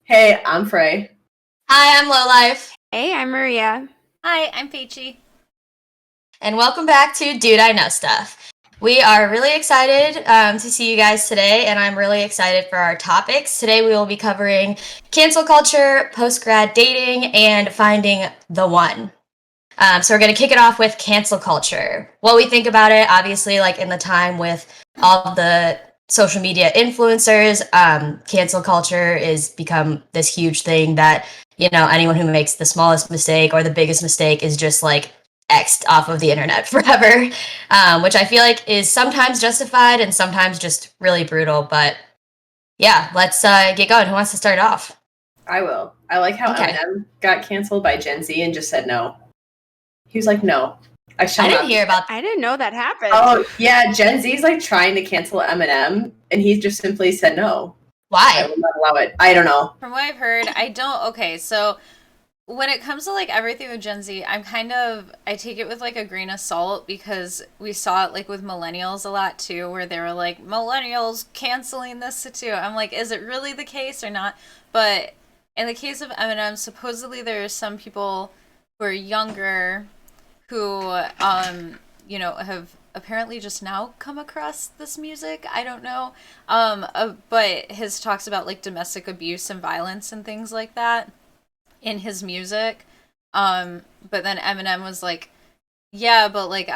Hey, I'm Frey. Hi, I'm Lowlife, Hey, I'm Maria. Hi, I'm Peachy. and welcome back to Dude I Know Stuff. We are really excited to see you guys today, and I'm really excited for our topics. Today we will be covering cancel culture, post-grad dating, and finding the one. So we're going to kick it off with cancel culture. What we think about it, obviously, like in the time with all the social media influencers, cancel culture is become this huge thing that, anyone who makes the smallest mistake or the biggest mistake is just like X'd off of the internet forever, which I feel like is sometimes justified and sometimes just really brutal. But yeah, let's get going. Who wants to start off? I will. I like how Okay. Eminem got canceled by Gen Z and just said no. He was like, no, I shall I not. didn't hear about I didn't know that happened. Oh, yeah, Gen Z's like trying to cancel Eminem, and he just simply said no. I why. will not allow it. I don't know. From what I've heard, so when it comes to like everything with Gen Z, I take it with like a grain of salt because we saw it like with millennials a lot too, where they were like, millennials canceling this too. I'm like, is it really the case or not? But in the case of Eminem, supposedly there are some people who are younger who, have apparently just now come across this music. I don't know. But his talks about like domestic abuse and violence and things like that in his music. But then Eminem was like, yeah, but like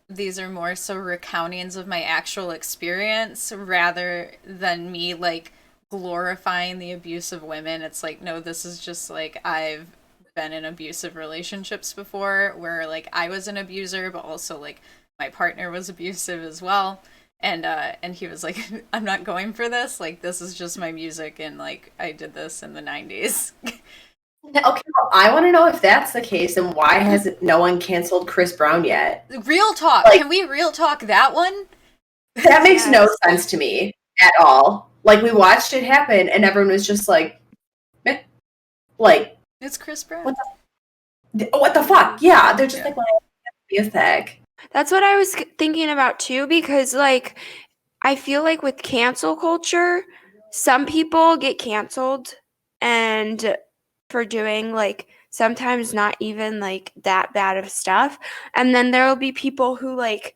these are more so recountings of my actual experience rather than me like glorifying the abuse of women. It's like, no, this is just like I've been in abusive relationships before where like I was an abuser, but also like my partner was abusive as well. And he was like, I'm not going for this. Like this is just my music, and like I did this in the 90s. Okay, well, I want to know if that's the case, and why has no one canceled Chris Brown yet? Real talk. Like, Can we real talk that one? that makes no Yes. sense to me at all. Like, we watched it happen, and everyone was just like, meh. Like, It's Chris Brown. what what the fuck? Yeah, they're just Yeah. like, well, music. That's what I was thinking about too, because like I feel like with cancel culture, some people get canceled and for doing like sometimes not even like that bad of stuff. And then there will be people who like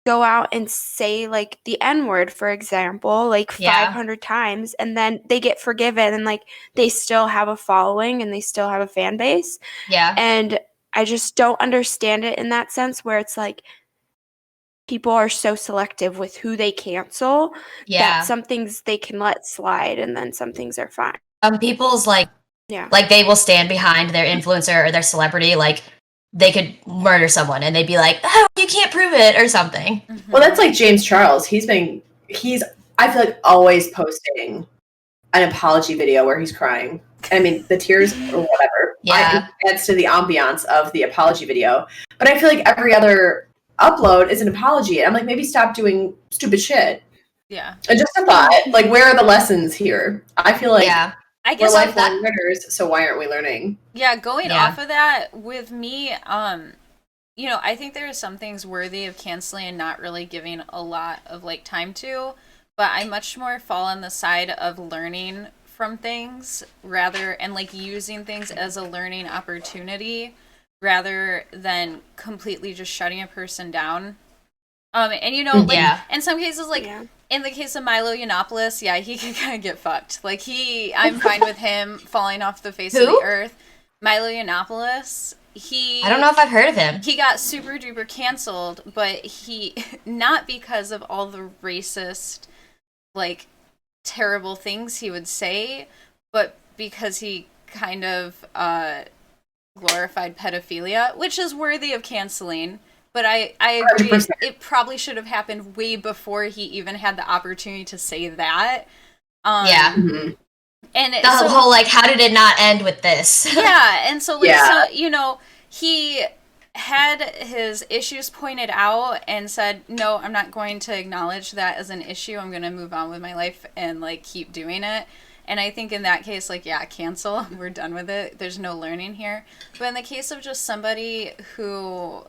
go out and say like the N-word, for example, like Yeah. 500 times, and then they get forgiven and like they still have a following and they still have a fan base. Yeah. And I just don't understand it in that sense where it's like people are so selective with who they cancel that Yeah. some things they can let slide and then some things are fine. Some people's Yeah. like they will stand behind their influencer or their celebrity, like they could murder someone and they'd be like, oh, you can't prove it or something. Mm-hmm. Well, that's like James Charles. He's I feel like always posting an apology video where he's crying. I mean, the tears or whatever. Yeah. It adds to the ambiance of the apology video. But I feel like every other upload is an apology. I'm like, maybe stop doing stupid shit. Yeah. And just a thought, like, where are the lessons here? I feel like Yeah. I we're guess lifelong learners, so why aren't we learning? yeah, going Yeah. off of that with me, I think there are some things worthy of canceling and not really giving a lot of like time to, but I much more fall on the side of learning from things rather and like using things as a learning opportunity rather than completely just shutting a person down. And like Yeah. in some cases, like Yeah. in the case of Milo Yiannopoulos, yeah, he can kind of get fucked. Like I'm fine with him falling off the face of Who? the earth. Milo Yiannopoulos, he I don't know if I've heard of him. he got super duper canceled, but he not because of all the racist, like terrible things he would say, but because he kind of glorified pedophilia, which is worthy of canceling. But I agree, 100%. it probably should have happened way before he even had the opportunity to say that. Yeah. Mm-hmm. And The whole like, how did it not end with this? yeah, and so like Yeah. so he had his issues pointed out and said, "No, I'm not going to acknowledge that as an issue. I'm going to move on with my life and like keep doing it." And I think in that case, like, yeah, cancel. We're done with it. There's no learning here. But in the case of just somebody who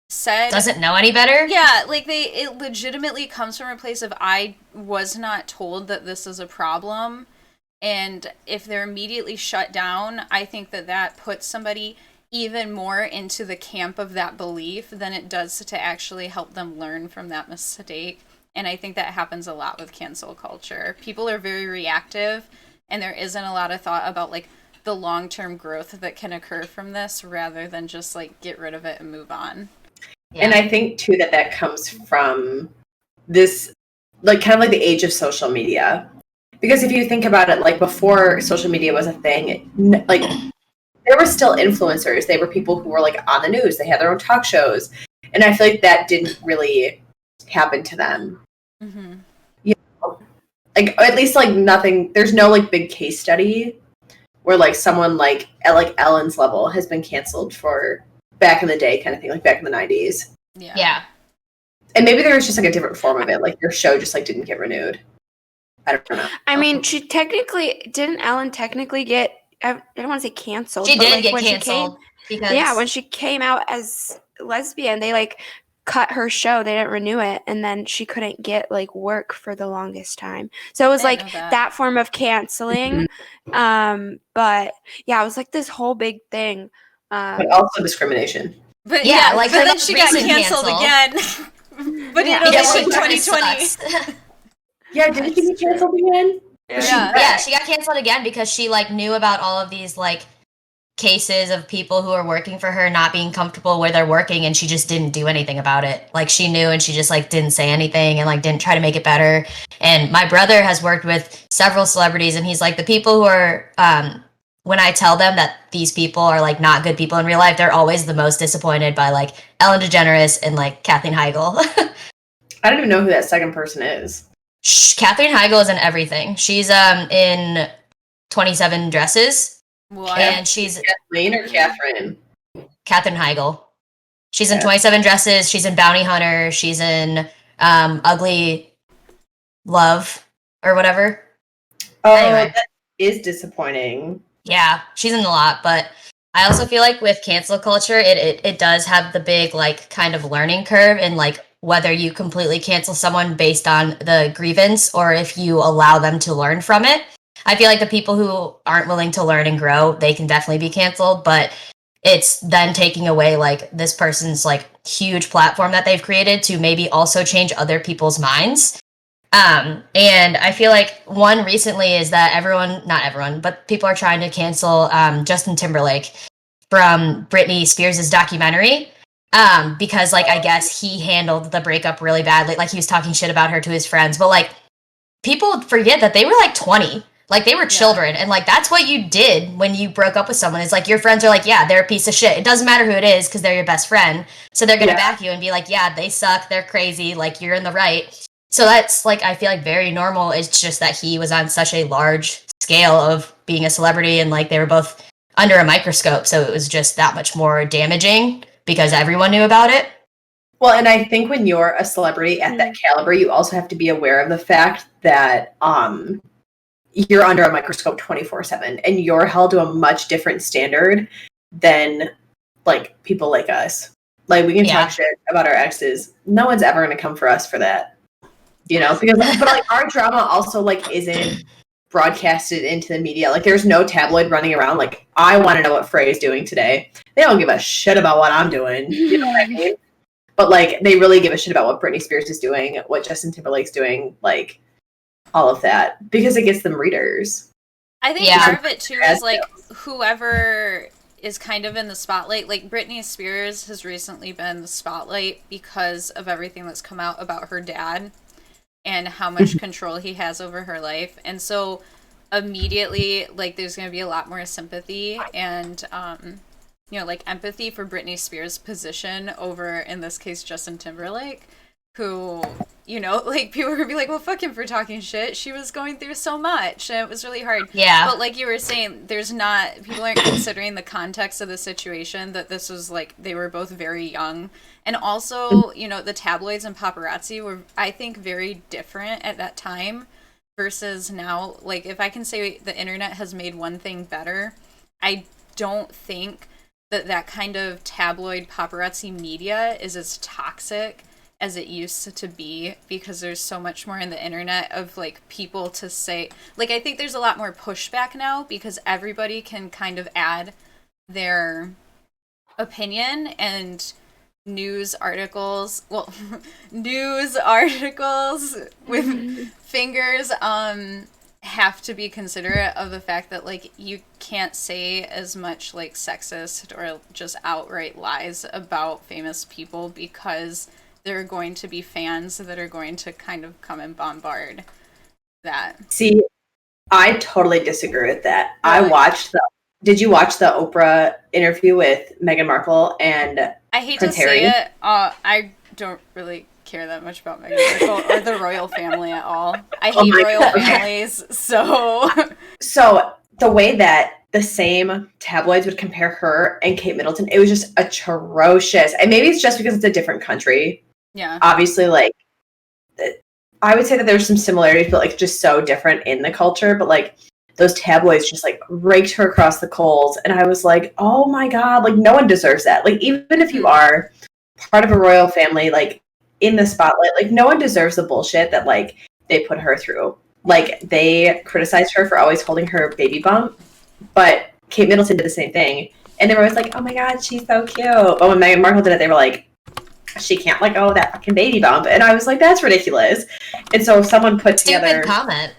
said Doesn't know any better? yeah, like it legitimately comes from a place of I was not told that this is a problem, And if they're immediately shut down, I think that puts somebody even more into the camp of that belief than it does to actually help them learn from that mistake. And I think that happens a lot with cancel culture. People are very reactive, and there isn't a lot of thought about like the long-term growth that can occur from this rather than just like get rid of it and move on. Yeah. And I think too that comes from this, like, kind of like the age of social media. Because if you think about it, like, before social media was a thing, like, there were still influencers. They were people who were like on the news. They had their own talk shows. And I feel like that didn't really happen to them. Mm-hmm. You know? Like, at least like nothing, there's no like big case study where like someone like at like Ellen's level has been canceled for back in the day kind of thing, like back in the 90s. Yeah. And maybe there was just like a different form of it. Like their show just like didn't get renewed. I don't know. I mean, didn't Ellen technically get, I don't want to say canceled. She but did like get when canceled. when she came out as lesbian, they like cut her show. They didn't renew it. And then she couldn't get like work for the longest time. So it was like that form of canceling. But yeah, it was like this whole big thing. But also discrimination. But like but then she got canceled again. But in 2020. Yeah, didn't she get canceled again? Yeah, she got canceled again because she like knew about all of these like cases of people who are working for her not being comfortable where they're working, and she just didn't do anything about it. Like she knew and she just like didn't say anything and like didn't try to make it better. And my brother has worked with several celebrities, and he's like, the people who are when I tell them that these people are like not good people in real life, they're always the most disappointed by like Ellen DeGeneres and like Kathleen Heigl. I don't even know who that second person is. Katherine Heigl is in everything. She's in 27 Dresses. What? And she's Kathleen or Catherine? Katherine Heigl. She's in 27 Dresses. She's in Bounty Hunter. She's in Ugly Love or whatever. Oh, anyway. That is disappointing. Yeah, she's in a lot, but I also feel like with cancel culture, it does have the big like kind of learning curve, and like whether you completely cancel someone based on the grievance or if you allow them to learn from it. I feel like the people who aren't willing to learn and grow, they can definitely be canceled, but it's then taking away like this person's like huge platform that they've created to maybe also change other people's minds. And I feel like one recently is that not everyone, but people are trying to cancel Justin Timberlake from Britney Spears' documentary. Because like I guess he handled the breakup really badly. Like he was talking shit about her to his friends, but like people forget that they were like 20. Like they were children, and like that's what you did when you broke up with someone. It's like your friends are like, yeah, they're a piece of shit. It doesn't matter who it is because they're your best friend. So they're gonna back you and be like, yeah, they suck, they're crazy, like you're in the right. So that's like I feel like very normal. It's just that he was on such a large scale of being a celebrity, and like they were both under a microscope, so it was just that much more damaging because everyone knew about it. Well, and I think when you're a celebrity at that caliber, you also have to be aware of the fact that you're under a microscope 24/7, and you're held to a much different standard than like people like us. Like we can talk shit about our exes. No one's ever going to come for us for that, you know, because but like our drama also like isn't broadcasted into the media. Like there's no tabloid running around like, I want to know what Frey's doing today. They don't give a shit about what I'm doing. You know what I mean? But like they really give a shit about what Britney Spears is doing, what Justin Timberlake's doing, like all of that, because it gets them readers. I think part of it too is like whoever is kind of in the spotlight. Like Britney Spears has recently been in the spotlight because of everything that's come out about her dad and how much control he has over her life. And so immediately like there's going to be a lot more sympathy and you know, like empathy for Britney Spears' position over, in this case, Justin Timberlake, who, you know, like people are gonna be like, well, fuck him for talking shit. She was going through so much and it was really hard. Yeah. But like you were saying, people aren't considering the context of the situation, that this was like, they were both very young. And also, you know, the tabloids and paparazzi were, I think, very different at that time versus now. Like, if I can say the internet has made one thing better, I don't think that kind of tabloid paparazzi media is as toxic as it used to be, because there's so much more in the internet of like people to say, like, I think there's a lot more pushback now because everybody can kind of add their opinion, and news articles with fingers have to be considerate of the fact that like you can't say as much like sexist or just outright lies about famous people, because there are going to be fans that are going to kind of come and bombard that. See, I totally disagree with that. Really? Did you watch the Oprah interview with Meghan Markle and I hate Prince to Harry? say it, I don't really care that much about Meghan Markle or the royal family at all. I hate royal God. families, so... So the way that the same tabloids would compare her and Kate Middleton, it was just atrocious. And maybe it's just because it's a different country. Yeah. Obviously, like, I would say that there's some similarities, but like just so different in the culture. But like those tabloids just like raked her across the coals. And I was like, oh my God, like no one deserves that. Like even if you are part of a royal family, like in the spotlight, like no one deserves the bullshit that like they put her through. Like they criticized her for always holding her baby bump, but Kate Middleton did the same thing. And they were always like, oh my God, she's so cute. But when Meghan Markle did it, they were like, she can't let go of that fucking baby bump. And I was like, that's ridiculous. And so someone put together... Stupid comment.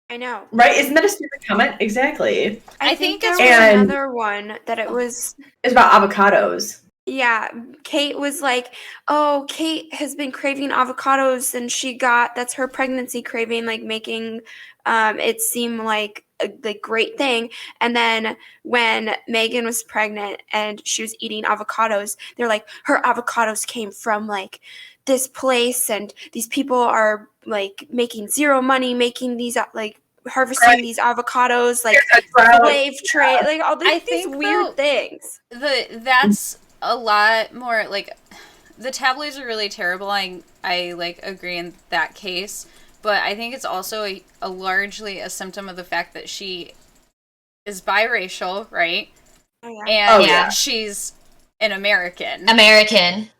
I know. Right? Isn't that a stupid comment? Exactly. I think there it's- was And- another one that it was... It's about avocados. Yeah, Kate was like, oh, Kate has been craving avocados and that's her pregnancy craving, like making it seem like a great thing. And then when Megan was pregnant and she was eating avocados, they're like, her avocados came from like this place and these people are like making zero money, making these like harvesting these avocados, like slave trade, like all these weird things. That's a lot more like the tabloids are really terrible. I like agree in that case, but I think it's also a largely a symptom of the fact that she is biracial, right? Oh, And yeah. she's an American.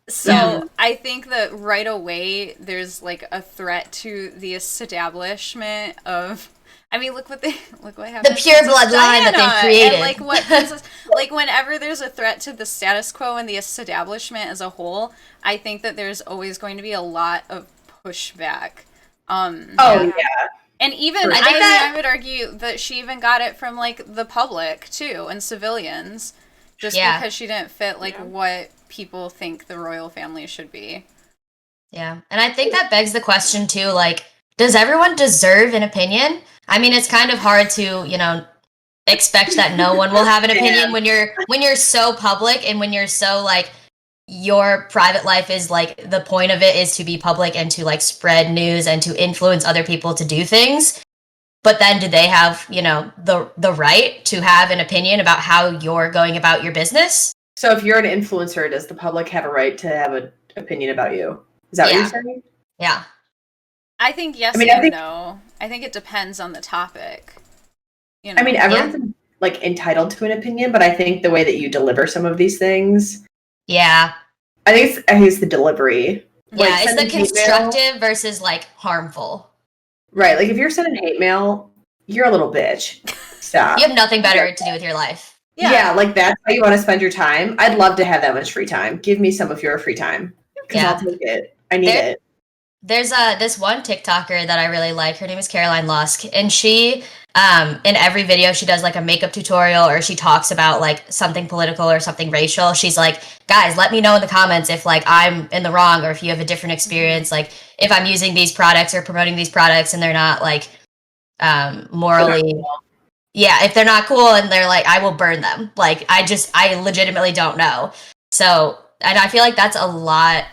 So I think that right away there's like a threat to the establishment of. I mean, look what happened. The pure bloodline that they created. And like what Princess, like whenever there's a threat to the status quo and the establishment as a whole, I think that there's always going to be a lot of pushback. Yeah. And even I would argue that she even got it from like the public too and civilians, just because she didn't fit like what people think the royal family should be. Yeah, and I think that begs the question too, like, does everyone deserve an opinion? I mean, it's kind of hard to, expect that no one will have an opinion when you're so public and when you're so like your private life is like the point of it is to be public and to like spread news and to influence other people to do things. But then do they have, the right to have an opinion about how you're going about your business? So if you're an influencer, does the public have a right to have an opinion about you? Is that what you're saying? Yeah. I think yes no. I think it depends on the topic. I mean, everyone's like entitled to an opinion, but I think the way that you deliver some of these things. Yeah. I think it's the delivery. Yeah, like, it's the constructive versus like harmful. Right. Like if you're sending hate mail, you're a little bitch. Stop. You have nothing better to do with your life. Yeah, like that's how you want to spend your time. I'd love to have that much free time. Give me some of your free time. Because I'll take it. I need it. There's this one TikToker that I really like. Her name is Caroline Lusk, and she in every video she does like a makeup tutorial or she talks about like something political or something racial. She's like, guys, let me know in the comments if like I'm in the wrong or if you have a different experience, like if I'm using these products or promoting these products and they're not like morally if they're not cool and they're like, I will burn them. Like I legitimately don't know. So, and I feel like that's a lot.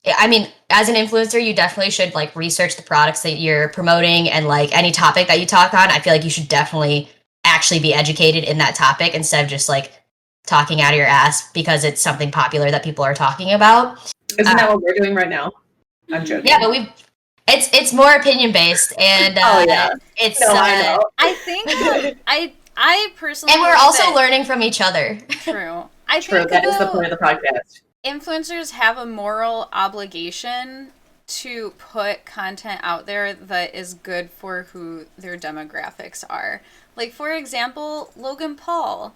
I mean, as an influencer, you definitely should like research the products that you're promoting and like any topic that you talk on. I feel like you should definitely actually be educated in that topic instead of just like talking out of your ass because it's something popular that people are talking about. Isn't that what we're doing right now? I'm joking. Yeah, but it's more opinion based and it's I know. I think I personally, and we're also learning from each other. True. That is the point of the podcast. influencers have a moral obligation to put content out there that is good for who their demographics are. Like, for example, Logan Paul.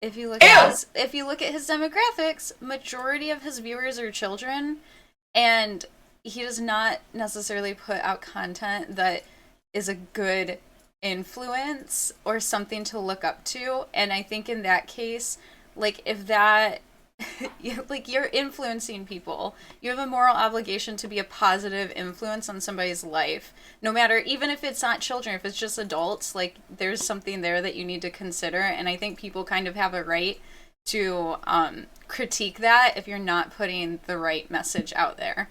If you look at his demographics, majority of his viewers are children, and he does not necessarily put out content that is a good influence or something to look up to. And I think in that case, like, if that you're influencing people, you have a moral obligation to be a positive influence on somebody's life, no matter, even if it's not children, if it's just adults. Like, there's something there that you need to consider, and I think people kind of have a right to critique that if you're not putting the right message out there.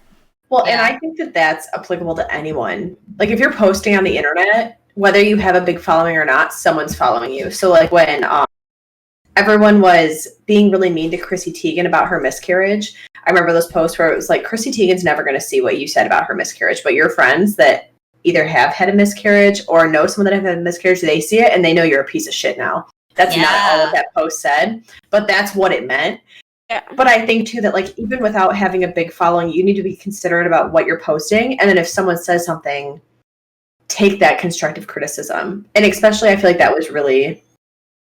Well, and I think that that's applicable to anyone. Like, if you're posting on the internet, whether you have a big following or not, someone's following you. So, like, when everyone was being really mean to Chrissy Teigen about her miscarriage, I remember those posts where it was like, Chrissy Teigen's never going to see what you said about her miscarriage, but your friends that either have had a miscarriage or know someone that have had a miscarriage, they see it and they know you're a piece of shit now. That's not all of that post said, but that's what it meant. Yeah. But I think too that, like, even without having a big following, you need to be considerate about what you're posting. And then if someone says something, take that constructive criticism. And especially, I feel like that was really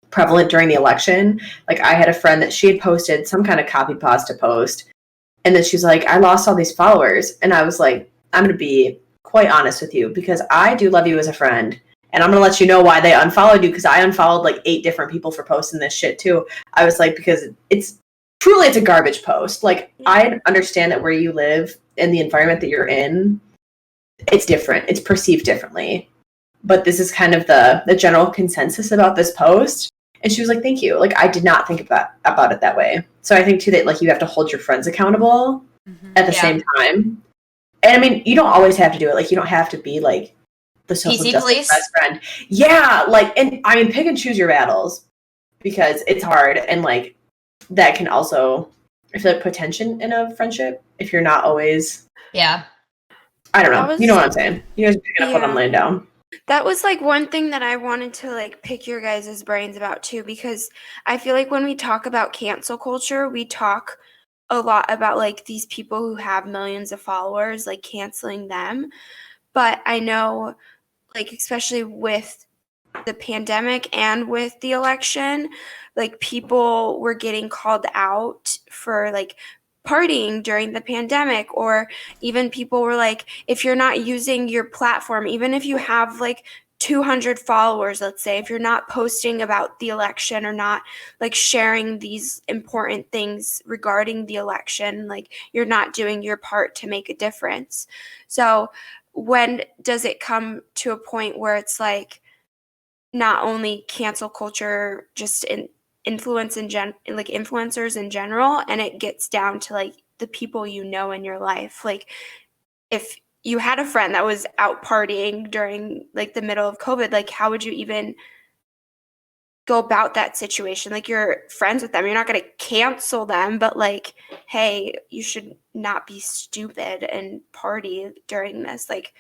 prevalent during the election. Like, I had a friend that she had posted some kind of copy pasta post, and then she's like, I lost all these followers. And I was like, I'm going to be quite honest with you, because I do love you as a friend, and I'm going to let you know why they unfollowed you, because I unfollowed like 8 different people for posting this shit too. I was like, because it's a garbage post. Like, I understand that where you live and the environment that you're in, it's different. It's perceived differently. But this is kind of the general consensus about this post. And she was like, thank you. Like, I did not think about it that way. So I think too that, like, you have to hold your friends accountable at the same time. And I mean, you don't always have to do it. Like, you don't have to be like the social justice best friend. Yeah. Like, and I mean, pick and choose your battles, because it's hard. And like, that can also, I feel like, put tension in a friendship if you're not always. Yeah. I don't know. You know what I'm saying? You guys are picking up what I'm laying down. That was like one thing that I wanted to like pick your guys' brains about too, because I feel like when we talk about cancel culture, we talk a lot about like these people who have millions of followers, like canceling them. But I know, like, especially with the pandemic and with the election, like, people were getting called out for like partying during the pandemic, or even people were like, if you're not using your platform, even if you have like 200 followers, let's say, if you're not posting about the election or not like sharing these important things regarding the election, like, you're not doing your part to make a difference. So when does it come to a point where it's like not only cancel culture just influence like influencers in general, and it gets down to like the people you know in your life? Like, if you had a friend that was out partying during like the middle of COVID, like, how would you even go about that situation? Like, you're friends with them, you're not going to cancel them, but like, hey, you should not be stupid and party during this. Like,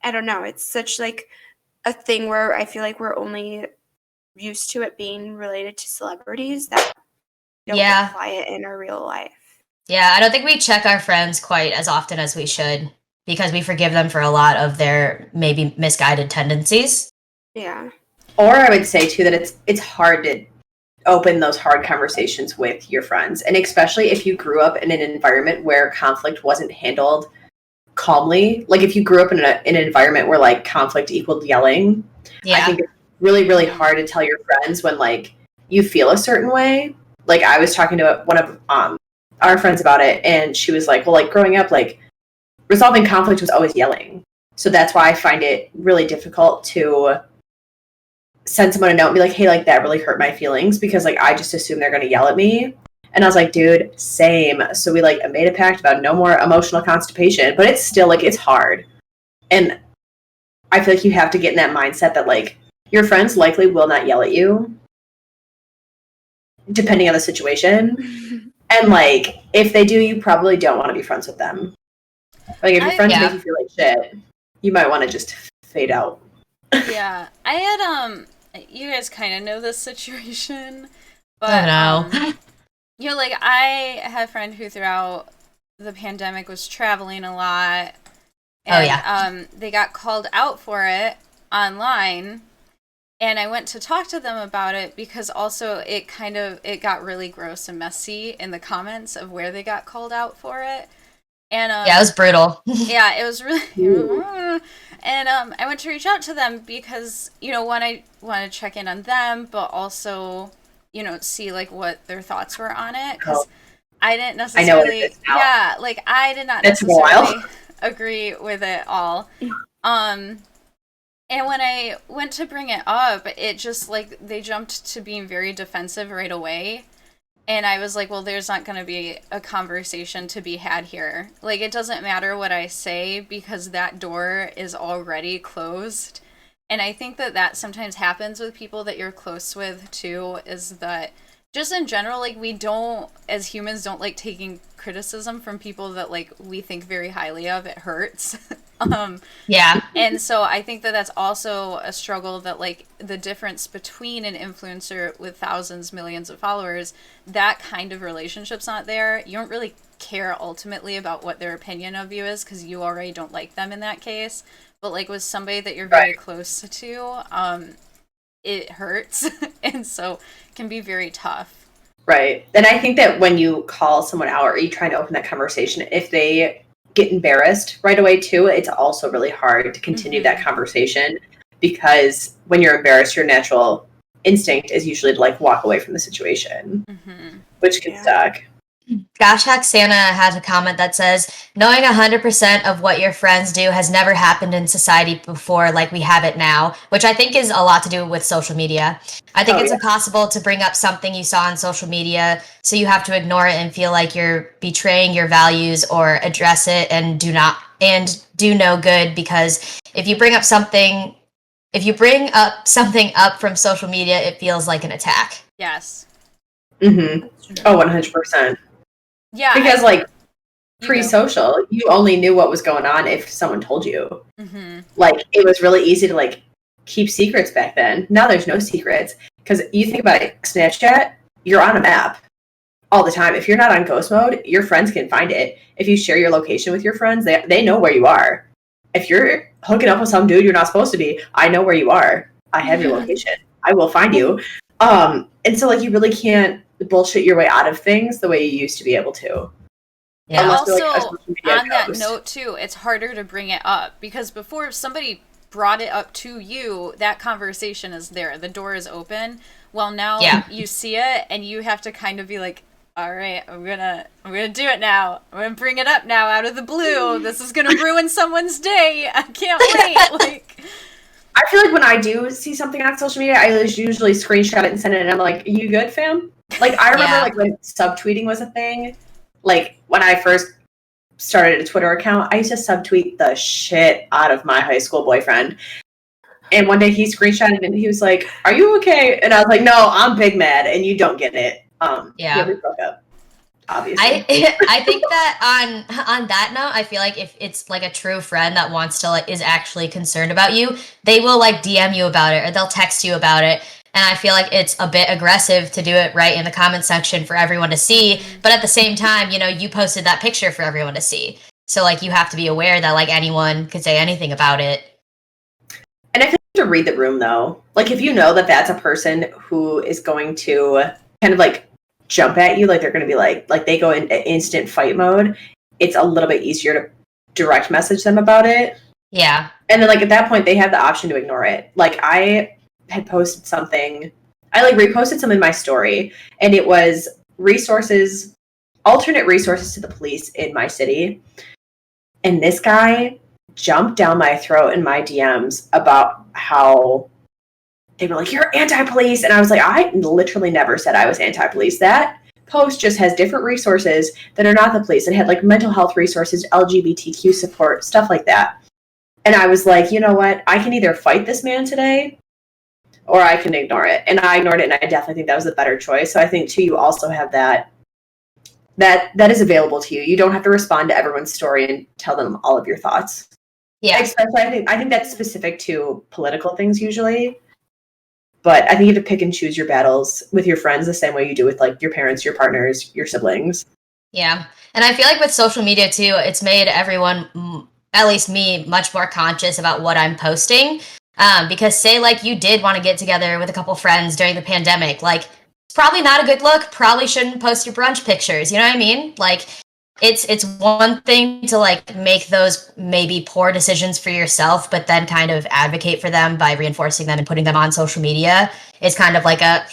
I don't know, it's such like a thing where I feel like we're only used to it being related to celebrities that don't apply it in our real life. Yeah, I don't think we check our friends quite as often as we should, because we forgive them for a lot of their maybe misguided tendencies. Yeah. Or I would say too that it's hard to open those hard conversations with your friends, and especially if you grew up in an environment where conflict wasn't handled calmly. Like, if you grew up in an environment where like conflict equaled yelling, I think it's really, really hard to tell your friends when like you feel a certain way. Like, I was talking to one of our friends about it, and she was like, well, like, growing up, like, resolving conflict was always yelling. So that's why I find it really difficult to send someone a note and be like, hey, like, that really hurt my feelings, because like I just assume they're going to yell at me. And I was like, dude, same. So we like made a pact about no more emotional constipation, but it's still like, it's hard. And I feel like you have to get in that mindset that like your friends likely will not yell at you, depending on the situation. And like, if they do, you probably don't want to be friends with them. Like, if your friends make you feel like shit, you might want to just fade out. Yeah. I had, you guys kind of know this situation, but, I know. you know, like I had a friend who throughout the pandemic was traveling a lot. And, they got called out for it online. And I went to talk to them about it because also it got really gross and messy in the comments of where they got called out for it. And it was brutal. yeah, it was really. And I went to reach out to them because, you know, one, I wanted to check in on them, but also, you know, see like what their thoughts were on it, because I didn't necessarily. I did not necessarily agree with it all. And when I went to bring it up, it just, like, they jumped to being very defensive right away. And I was like, well, there's not going to be a conversation to be had here. Like, it doesn't matter what I say because that door is already closed. And I think that sometimes happens with people that you're close with, too, is that just in general, like, we don't, as humans, don't like taking criticism from people that, like, we think very highly of. It hurts. Yeah. And so I think that's also a struggle, that, like, the difference between an influencer with thousands, millions of followers, that kind of relationship's not there. You don't really care ultimately about what their opinion of you is because you already don't like them in that case. But, like, with somebody that you're very close to, it hurts. And so it can be very tough. Right. And I think that when you call someone out or you try to open that conversation, if they get embarrassed right away too, it's also really hard to continue that conversation, because when you're embarrassed, your natural instinct is usually to, like, walk away from the situation, which can suck. Gosh Hack Santa has a comment that says, knowing 100% of what your friends do has never happened in society before like we have it now, which I think is a lot to do with social media. I think it's impossible to bring up something you saw on social media, so you have to ignore it and feel like you're betraying your values, or address it and do no good, because if you bring up something up from social media, it feels like an attack. Yes. Mm-hmm. Oh, 100%. Yeah. Because, like, pre-social, you only knew what was going on if someone told you. Like, it was really easy to, like, keep secrets back then. Now there's no secrets. Because you think about it, Snapchat, you're on a map all the time. If you're not on ghost mode, your friends can find it. If you share your location with your friends, they know where you are. If you're hooking up with some dude you're not supposed to be, I know where you are. I have your location. I will find you. And so, like, you really can't bullshit your way out of things the way you used to be able to. Yeah. Also, on that note too, it's harder to bring it up, because before, if somebody brought it up to you, that conversation is there. The door is open. Well, now you see it and you have to kind of be like, all right, I'm gonna do it now. I'm gonna bring it up now out of the blue. This is gonna ruin someone's day. I can't wait. Like, I feel like when I do see something on social media, I usually screenshot it and send it, and I'm like, you good, fam? Like, I remember like when subtweeting was a thing. Like, when I first started a Twitter account, I used to subtweet the shit out of my high school boyfriend. And one day he screenshotted and he was like, are you okay? And I was like, no, I'm big mad and you don't get it. Yeah, we broke up. Obviously. I think that on that note, I feel like if it's like a true friend that wants to, like, is actually concerned about you, they will, like, DM you about it, or they'll text you about it. And I feel like it's a bit aggressive to do it right in the comment section for everyone to see. But at the same time, you know, you posted that picture for everyone to see. So, like, you have to be aware that, like, anyone could say anything about it. And I think you have to read the room, though. Like, if you know that that's a person who is going to kind of, like, jump at you, like, they're going to be like they go into instant fight mode, it's a little bit easier to direct message them about it. Yeah. And then, like, at that point, they have the option to ignore it. Like, I had posted something, I, like, reposted some in my story, and it was alternate resources to the police in my city. And this guy jumped down my throat in my DMs about how they were like, you're anti-police. And I was like, I literally never said I was anti-police. That post just has different resources that are not the police. It had, like, mental health resources, LGBTQ support, stuff like that. And I was like, you know what? I can either fight this man today or I can ignore it. And I ignored it, and I definitely think that was a better choice. So I think, too, you also have that is available to you. You don't have to respond to everyone's story and tell them all of your thoughts. Yeah. Especially, I think that's specific to political things usually. But I think you have to pick and choose your battles with your friends the same way you do with like your parents, your partners, your siblings. Yeah. And I feel like with social media too, it's made everyone, at least me, much more conscious about what I'm posting. Because say like you did want to get together with a couple friends during the pandemic, like it's probably not a good look. Probably shouldn't post your brunch pictures. You know what I mean? Like it's one thing to like make those maybe poor decisions for yourself, but then kind of advocate for them by reinforcing them and putting them on social media. It's kind of like a,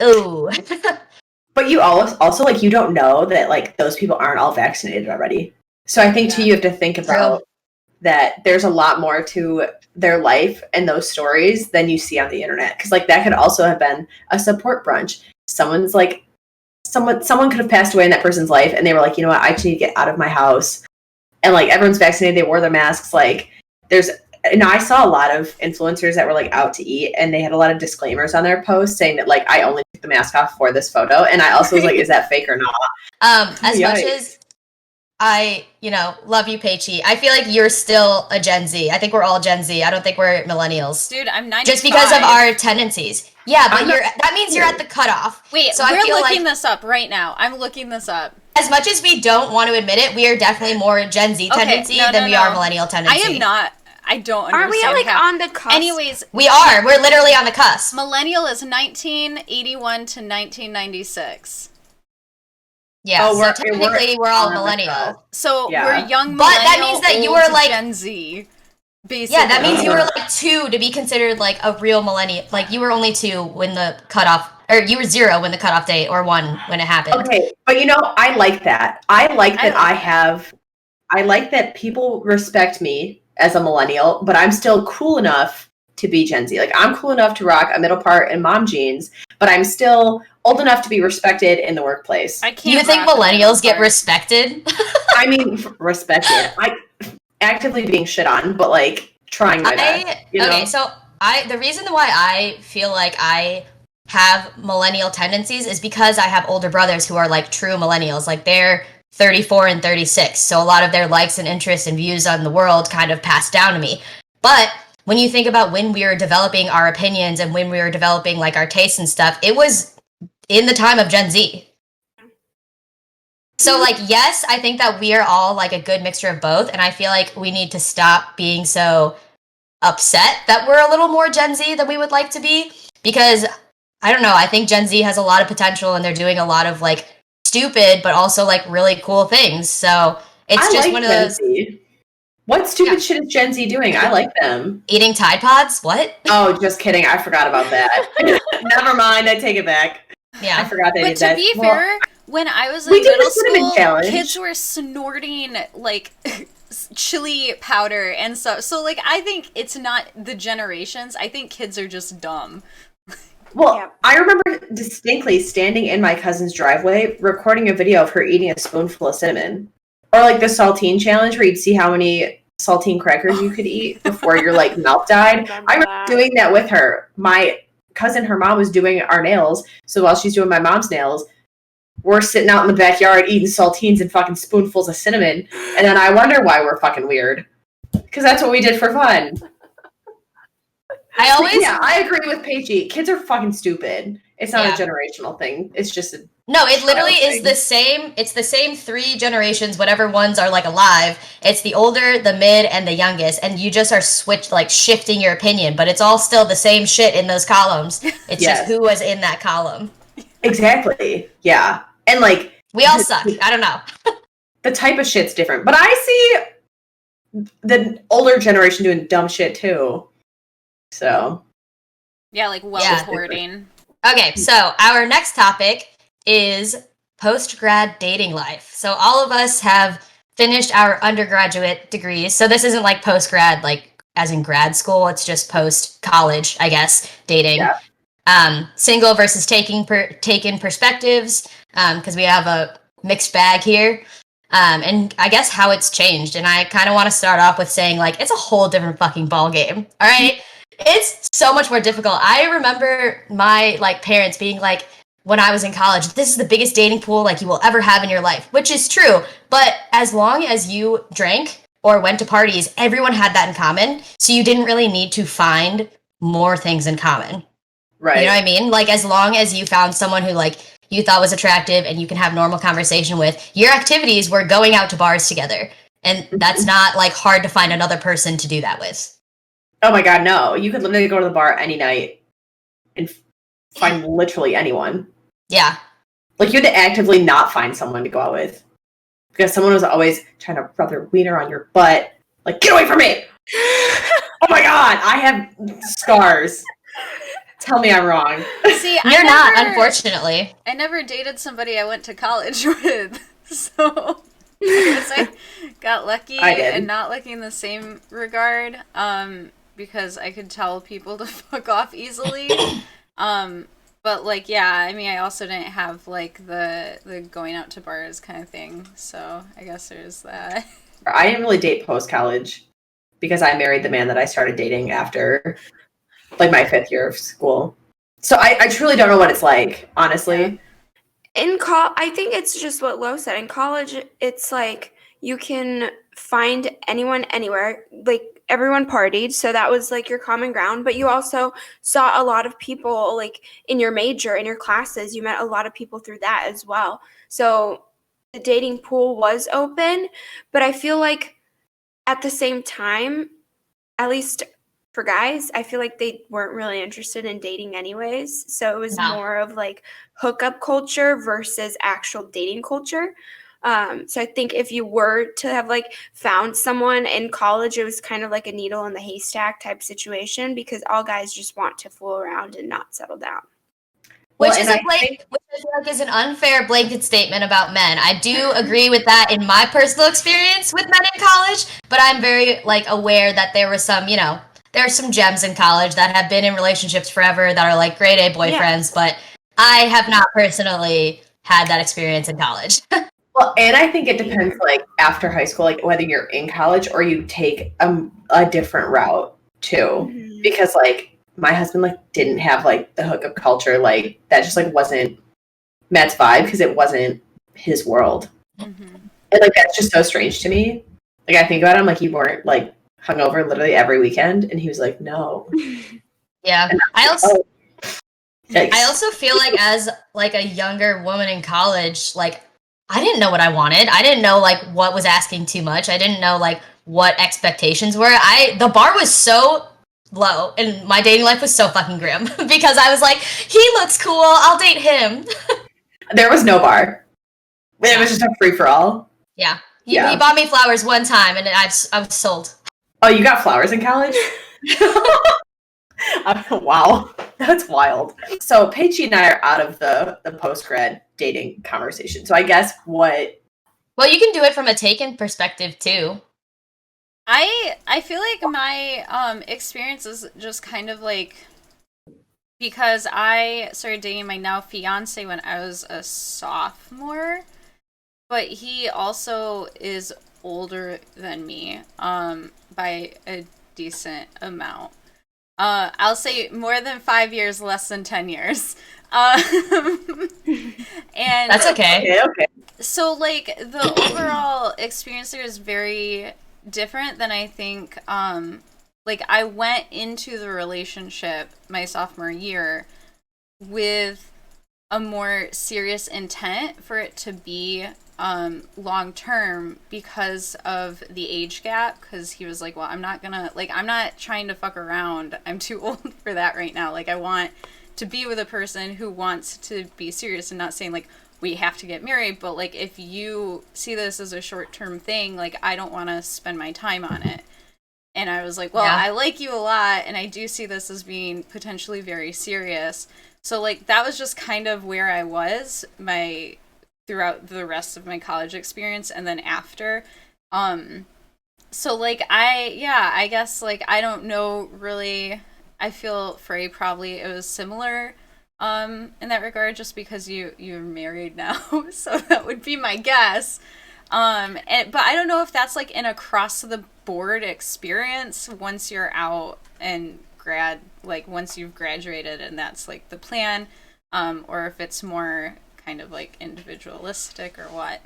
ooh. But you also like you don't know that like those people aren't all vaccinated already. So I think too you have to think about that there's a lot more to their life and those stories than you see on the internet. Because like that could also have been a support brunch. Someone could have passed away in that person's life and they were like, you know what, I just need to get out of my house. And like everyone's vaccinated, they wore their masks. Like I saw a lot of influencers that were like out to eat and they had a lot of disclaimers on their posts saying that like I only took the mask off for this photo. And I also was like, is that fake or not? As much as I, love you, Peichi, I feel like you're still a Gen Z. I think we're all Gen Z. I don't think we're millennials. Dude, I'm 95. Just because of our tendencies. Yeah, but that means you're at the cutoff. Wait, so we're looking this up right now. I'm looking this up. As much as we don't want to admit it, we are definitely more Gen Z tendency than we are millennial tendency. I am not. I don't understand. Aren't we like on the cusp? Anyways, we are. We're literally on the cusp. Millennial is 1981 to 1996. Yeah, so technically we're all millennial. So we're young millennial, but that means that you were like Gen Z. Basically. Yeah, that means you were like 2 to be considered like a real millennial. Like you were only 2 when the cutoff, or you were 0 when the cutoff date, or 1 when it happened. Okay, but I like that. I like that people respect me as a millennial, but I'm still cool enough to be Gen Z. Like I'm cool enough to rock a middle part and mom jeans, but I'm still old enough to be respected in the workplace. You think millennials get respected? I mean, respected. Actively being shit on, but like trying my best. Okay, so the reason why I feel like I have millennial tendencies is because I have older brothers who are like true millennials. Like they're 34 and 36, so a lot of their likes and interests and views on the world kind of passed down to me. But when you think about when we were developing our opinions and when we were developing like our tastes and stuff, it was in the time of Gen Z. So, like, yes, I think that we are all, like, a good mixture of both, and I feel like we need to stop being so upset that we're a little more Gen Z than we would like to be, because, I don't know, I think Gen Z has a lot of potential, and they're doing a lot of, like, stupid, but also, like, really cool things, so it's just one of those... What stupid shit is Gen Z doing? I like them. Eating Tide Pods? What? Oh, just kidding, I forgot about that. Never mind, I take it back. Yeah. I forgot they did that. But to be fair... When I was in middle school, kids were snorting, like, chili powder and stuff. So, like, I think it's not the generations. I think kids are just dumb. Well, I remember distinctly standing in my cousin's driveway, recording a video of her eating a spoonful of cinnamon. Or, like, the saltine challenge where you'd see how many saltine crackers you could eat before your, like, mouth died. I remember doing that with her. My cousin, her mom was doing our nails. So while she's doing my mom's nails, we're sitting out in the backyard eating saltines and fucking spoonfuls of cinnamon. And then I wonder why we're fucking weird. Because that's what we did for fun. I agree with Peichi. Kids are fucking stupid. It's not a generational thing. It's just a... No, it literally is the same. It's the same 3 generations, whatever ones are like alive. It's the older, the mid, and the youngest. And you just are shifting your opinion. But it's all still the same shit in those columns. It's just who was in that column. Exactly. Yeah. And like we all suck. I don't know. The type of shit's different. But I see the older generation doing dumb shit too. So yeah, like wealth hoarding. Okay, so our next topic is post-grad dating life. So all of us have finished our undergraduate degrees. So this isn't like post-grad, like as in grad school. It's just post-college, I guess, dating. Yeah. Single versus taken perspectives, because we have a mixed bag here, and I guess how it's changed. And I kind of want to start off with saying, like, it's a whole different fucking ball game. All right, it's so much more difficult. I remember my like parents being like, when I was in college, this is the biggest dating pool like you will ever have in your life, which is true. But as long as you drank or went to parties, everyone had that in common, so you didn't really need to find more things in common. Right. You know what I mean? Like, as long as you found someone who, like, you thought was attractive and you can have normal conversation with, your activities were going out to bars together. And that's not, like, hard to find another person to do that with. Oh my God, no. You could literally go to the bar any night and find literally anyone. Yeah. Like, you had to actively not find someone to go out with. Because someone was always trying to rub their wiener on your butt. Like, get away from me! Oh my God, I have scars. Tell me I'm wrong. See, You're not, unfortunately. I never dated somebody I went to college with, so I guess I got lucky and not lucky in the same regard, because I could tell people to fuck off easily. But, like, yeah, I mean, I also didn't have, like, the going out to bars kind of thing, so I guess there's that. I didn't really date post-college because I married the man that I started dating after, like, my 5th year of school. So I truly don't know what it's like, honestly. Yeah. I think it's just what Lo said. In college, it's like you can find anyone anywhere. Like, everyone partied, so that was like your common ground. But you also saw a lot of people, like, in your major, in your classes. You met a lot of people through that as well. So the dating pool was open, but I feel like at the same time, at least for guys, I feel like they weren't really interested in dating anyways. So it was more of like hookup culture versus actual dating culture. So I think if you were to have like found someone in college, it was kind of like a needle in the haystack type situation because all guys just want to fool around and not settle down. Which I feel like is an unfair blanket statement about men. I do agree with that in my personal experience with men in college, but I'm very, like, aware that there were some, you know, there are some gems in college that have been in relationships forever that are, like, grade A boyfriends, but I have not personally had that experience in college. Well, and I think it depends, like, after high school, like, whether you're in college or you take a different route, too. Mm-hmm. Because, like, my husband, like, didn't have, like, the hookup culture. Like, that just, like, wasn't Matt's vibe because it wasn't his world. Mm-hmm. And, like, that's just so strange to me. Like, I think about it, I'm like, you weren't, like, hungover literally every weekend? And he was like, no. Yeah. I also feel like as, like, a younger woman in college, like, I didn't know what I wanted. I didn't know, like, what was asking too much. I didn't know, like, what expectations were. The bar was so low and my dating life was so fucking grim because I was like, he looks cool, I'll date him. There was no bar. It was just a free-for-all. Yeah. He bought me flowers one time and I was sold. Oh, you got flowers in college? Wow, that's wild. So Paige and I are out of the post-grad dating conversation. So I guess well, you can do it from a taken perspective too. I feel like my experience is just kind of like, because I started dating my now fiance when I was a sophomore, but he also is older than me by a decent amount. I'll say more than 5 years, less than 10 years. And that's okay. Okay. So, like, the overall experience there is very different than I think. Like, I went into the relationship my sophomore year with a more serious intent for it to be long term because of the age gap, because he was like, well, I'm not trying to fuck around, I'm too old for that right now, like, I want to be with a person who wants to be serious, and not saying like we have to get married, but like, if you see this as a short-term thing, like, I don't want to spend my time on it. And I was like, well, I like you a lot, and I do see this as being potentially very serious. So, like, that was just kind of where I was throughout the rest of my college experience, and then after. So, like, I guess, like, I don't know, really. I feel Frey probably it was similar in that regard, just because you're married now. So that would be my guess. But I don't know if that's, like, an across-the-board experience once you're out and once you've graduated and that's, like, the plan, or if it's more kind of, like, individualistic or what.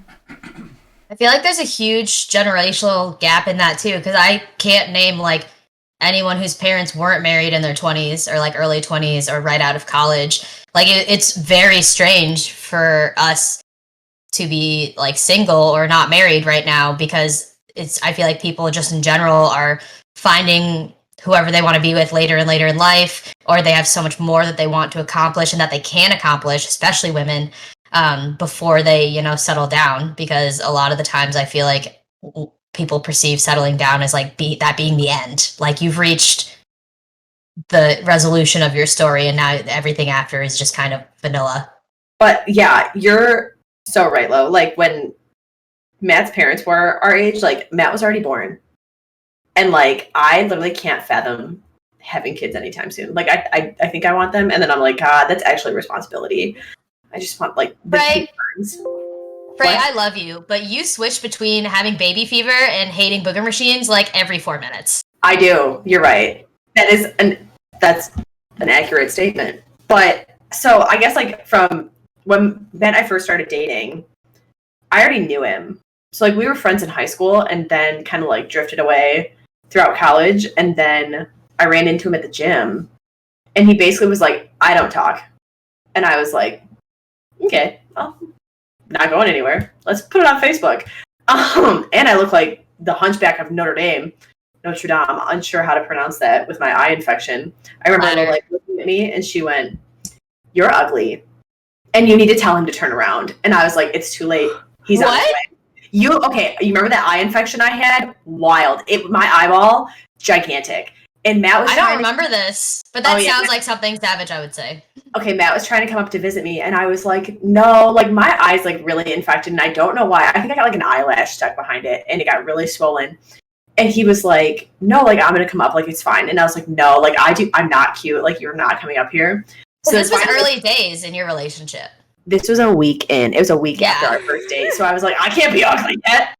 I feel like there's a huge generational gap in that, too, because I can't name, like, anyone whose parents weren't married in their 20s or like early 20s or right out of college. Like it's very strange for us to be like single or not married right now, because I feel like people just in general are finding whoever they want to be with later and later in life, or they have so much more that they want to accomplish and that they can accomplish, especially women, before they, settle down. Because a lot of the times I feel like people perceive settling down as like that being the end. Like you've reached the resolution of your story and now everything after is just kind of vanilla. But yeah, you're so right, Lo. Like when Matt's parents were our age, like Matt was already born. And like I literally can't fathom having kids anytime soon. Like I think I want them, and then I'm like, God, that's actually a responsibility. I just want like the Frey, I love you, but you switch between having baby fever and hating booger machines like every 4 minutes. I do. You're right. That's an accurate statement. But so I guess like from when Matt and I first started dating, I already knew him. So like we were friends in high school and then kind of like drifted away throughout college, and then I ran into him at the gym and he basically was like, I don't talk. And I was like, okay, well, not going anywhere. Let's put it on Facebook. And I look like the Hunchback of Notre Dame, unsure how to pronounce that with my eye infection. I remember like looking at me and she went, you're ugly and you need to tell him to turn around. And I was like, it's too late. He's on his way. You remember that eye infection I had? Wild. My eyeball, gigantic. And Matt was I don't remember this, but that sounds like something savage, I would say. Okay, Matt was trying to come up to visit me, and I was like, no, like my eye's like really infected, and I don't know why. I think I got like an eyelash stuck behind it, and it got really swollen. And he was like, no, like I'm gonna come up, like it's fine. And I was like, no, like I'm not cute, like you're not coming up here. So this was early days in your relationship. This was a week in. It was a week after our first date, so I was like, I can't be ugly yet.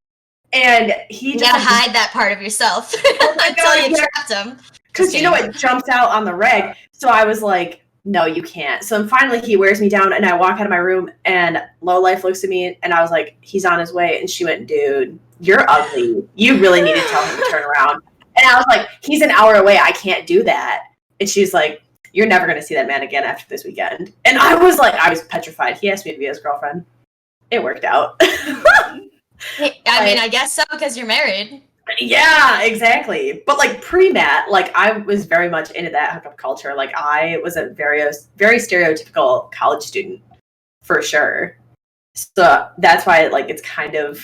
And he just gotta hide that part of yourself until you trapped him. Because it jumps out on the reg. So I was like, no, you can't. So then finally he wears me down and I walk out of my room and Lowlife looks at me and I was like, he's on his way. And she went, dude, you're ugly. You really need to tell him to turn around. And I was like, he's an hour away. I can't do that. And she's like, you're never going to see that man again after this weekend. And I was like, I was petrified. He asked me to be his girlfriend. It worked out. I mean, I guess so, because you're married. Yeah, exactly. But like pre-Matt, like I was very much into that hookup culture. Like I was a very stereotypical college student for sure. So that's why like it's kind of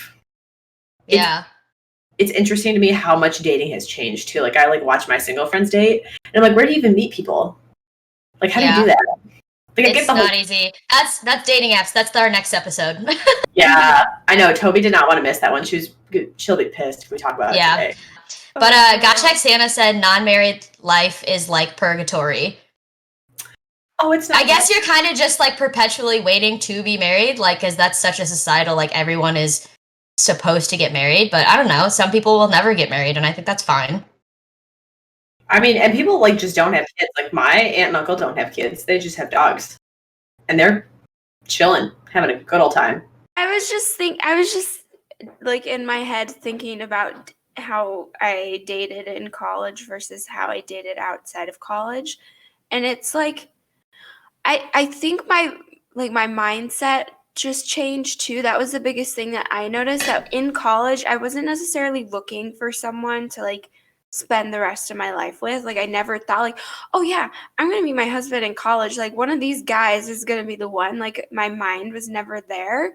it's interesting to me how much dating has changed too. Like I like watch my single friends date and I'm like, where do you even meet people? Like how do you do that? Like, it's not easy. That's dating apps. That's our next episode. Yeah, I know. Toby did not want to miss that one. She'll be pissed if we talk about it today. But Gottschalk Santa said non-married life is like purgatory. Oh, it's not. I guess you're kind of just like perpetually waiting to be married, like, because that's such a societal, like everyone is supposed to get married. But I don't know. Some people will never get married, and I think that's fine. I mean, and people like just don't have kids. Like my aunt and uncle don't have kids; they just have dogs, and they're chilling, having a good old time. I was just like in my head thinking about how I dated in college versus how I dated outside of college, and it's like I think my mindset just changed too. That was the biggest thing that I noticed, that in college I wasn't necessarily looking for someone to like spend the rest of my life with. Like I never thought like, oh yeah, I'm gonna meet my husband in college, like one of these guys is gonna be the one. Like my mind was never there.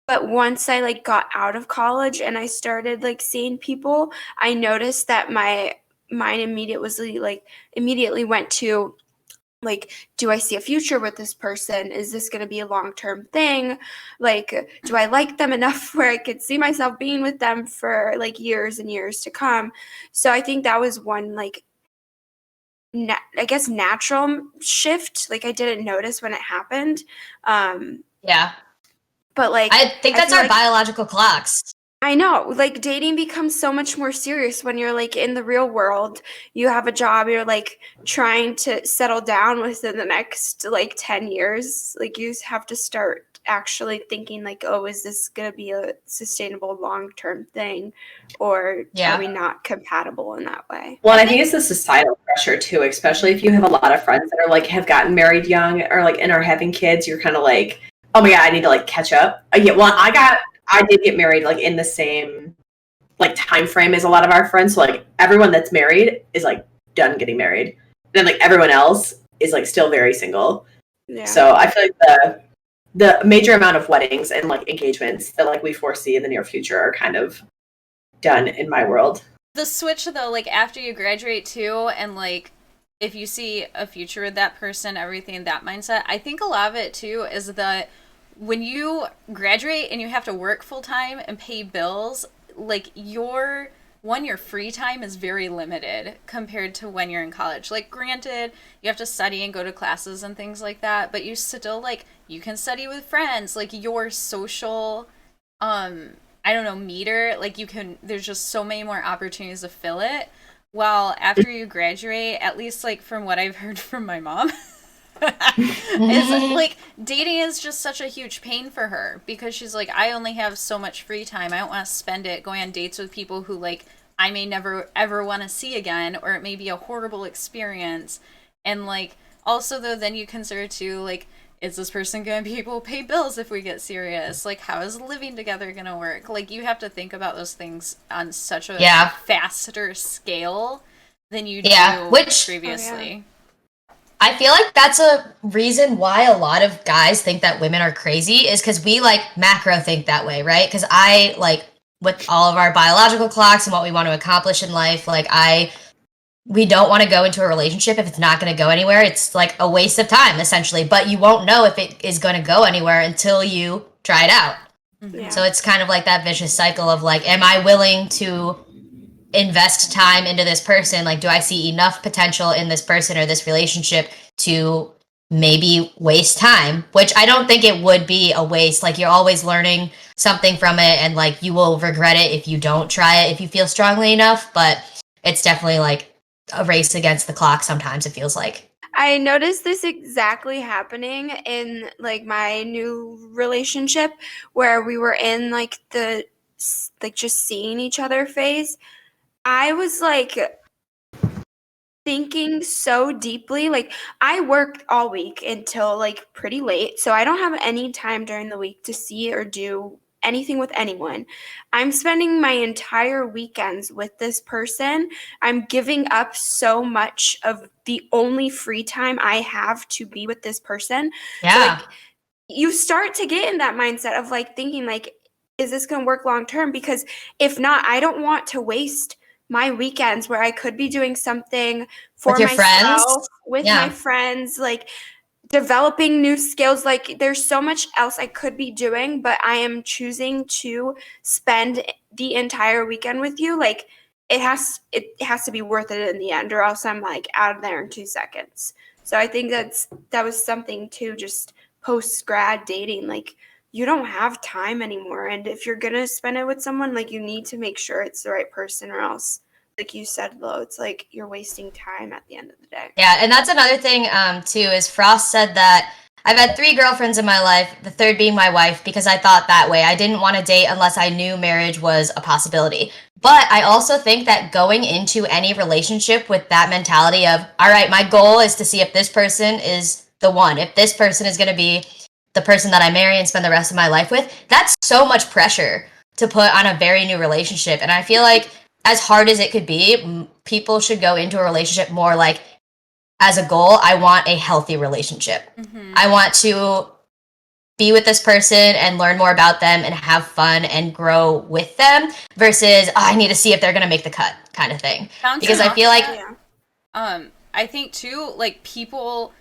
But once I like got out of college and I started like seeing people, I noticed that my mind immediately went to like, do I see a future with this person? Is this going to be a long-term thing? Like, do I like them enough where I could see myself being with them for like years and years to come? So I think that was one like, I guess natural shift. Like I didn't notice when it happened. Yeah. But like, I think that's our biological clocks. I know, like dating becomes so much more serious when you're like in the real world. You have a job, you're like trying to settle down within the next like 10 years. Like you have to start actually thinking like, oh, is this going to be a sustainable long-term thing or are we not compatible in that way? Well, and I think it's the societal pressure too, especially if you have a lot of friends that are like have gotten married young or like and are having kids. You're kind of like, oh my god, I need to like catch up. Yeah, well, I did get married like in the same like time frame as a lot of our friends. So like everyone that's married is like done getting married, and then like everyone else is like still very single. Yeah. So I feel like the major amount of weddings and like engagements that like we foresee in the near future are kind of done in my world. The switch though, like after you graduate too, and like if you see a future with that person, everything, that mindset, I think a lot of it too is that when you graduate and you have to work full time and pay bills, like your free time is very limited compared to when you're in college. Like granted, you have to study and go to classes and things like that, but you still like you can study with friends, like your social I don't know, meter, like you can, there's just so many more opportunities to fill it. While after you graduate, at least like from what I've heard from my mom, is like dating is just such a huge pain for her because she's like, I only have so much free time. I don't want to spend it going on dates with people who like I may never ever want to see again, or it may be a horrible experience. And like also though, then you consider too like, is this person going to be able to pay bills if we get serious? Like, how is living together going to work? Like, you have to think about those things on such a faster scale than you do previously. I feel like that's a reason why a lot of guys think that women are crazy is because we, like, macro think that way, right? Because I, like, with all of our biological clocks and what we want to accomplish in life, like, we don't want to go into a relationship if it's not going to go anywhere. It's like a waste of time, essentially. But you won't know if it is going to go anywhere until you try it out. Yeah. So it's kind of like that vicious cycle of like, am I willing to invest time into this person? Like, do I see enough potential in this person or this relationship to maybe waste time? Which I don't think it would be a waste. Like, you're always learning something from it, and like you will regret it if you don't try it if you feel strongly enough. But it's definitely like a race against the clock sometimes, it feels like. I noticed this exactly happening in like my new relationship where we were in like the like just seeing each other phase. I was like thinking so deeply. Like I worked all week until like pretty late, so I don't have any time during the week to see or do anything with anyone. I'm spending my entire weekends with this person. I'm giving up so much of the only free time I have to be with this person. Yeah. So like you start to get in that mindset of like thinking like, is this going to work long term? Because if not, I don't want to waste my weekends where I could be doing something for with myself, with my friends, like developing new skills. Like there's so much else I could be doing, but I am choosing to spend the entire weekend with you. Like it has to be worth it in the end, or else I'm like out of there in 2 seconds. So I think that was something too, just post-grad dating. Like you don't have time anymore, and if you're gonna spend it with someone, like you need to make sure it's the right person, or else like you said, Lo, it's like you're wasting time at the end of the day. Yeah, and that's another thing, too, is Frost said that I've had 3 girlfriends in my life, the third being my wife, because I thought that way. I didn't want to date unless I knew marriage was a possibility. But I also think that going into any relationship with that mentality of, all right, my goal is to see if this person is the one, if this person is going to be the person that I marry and spend the rest of my life with, that's so much pressure to put on a very new relationship. And I feel like as hard as it could be, people should go into a relationship more like, as a goal, I want a healthy relationship. Mm-hmm. I want to be with this person and learn more about them and have fun and grow with them versus, I need to see if they're going to make the cut kind of thing. Because I feel like... I think, too, like, people,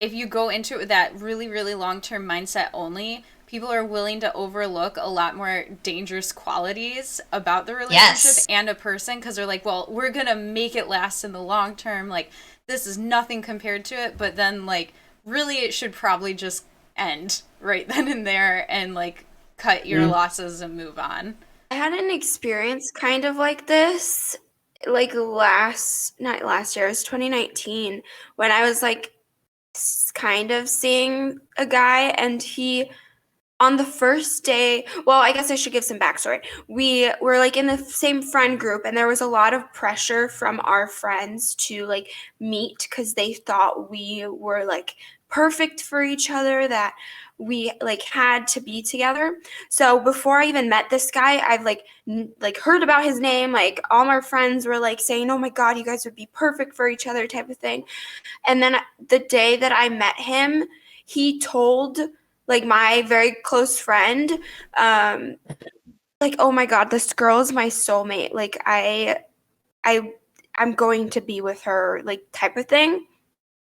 if you go into it with that really, really long-term mindset only, people are willing to overlook a lot more dangerous qualities about the relationship and a person because they're like, well, we're going to make it last in the long term. Like, this is nothing compared to it. But then, like, really it should probably just end right then and there and, like, cut your losses and move on. I had an experience kind of like this, like not last year, it was 2019, when I was like kind of seeing a guy, and he, on the first day, well, I guess I should give some backstory. We were like in the same friend group, and there was a lot of pressure from our friends to like meet because they thought we were like perfect for each other, that we like had to be together. So before I even met this guy, I've like heard about his name. Like all my friends were like saying, "Oh my God, you guys would be perfect for each other," type of thing. And then the day that I met him, he told like my very close friend, like, "Oh my God, this girl is my soulmate. Like I I'm going to be with her," like type of thing.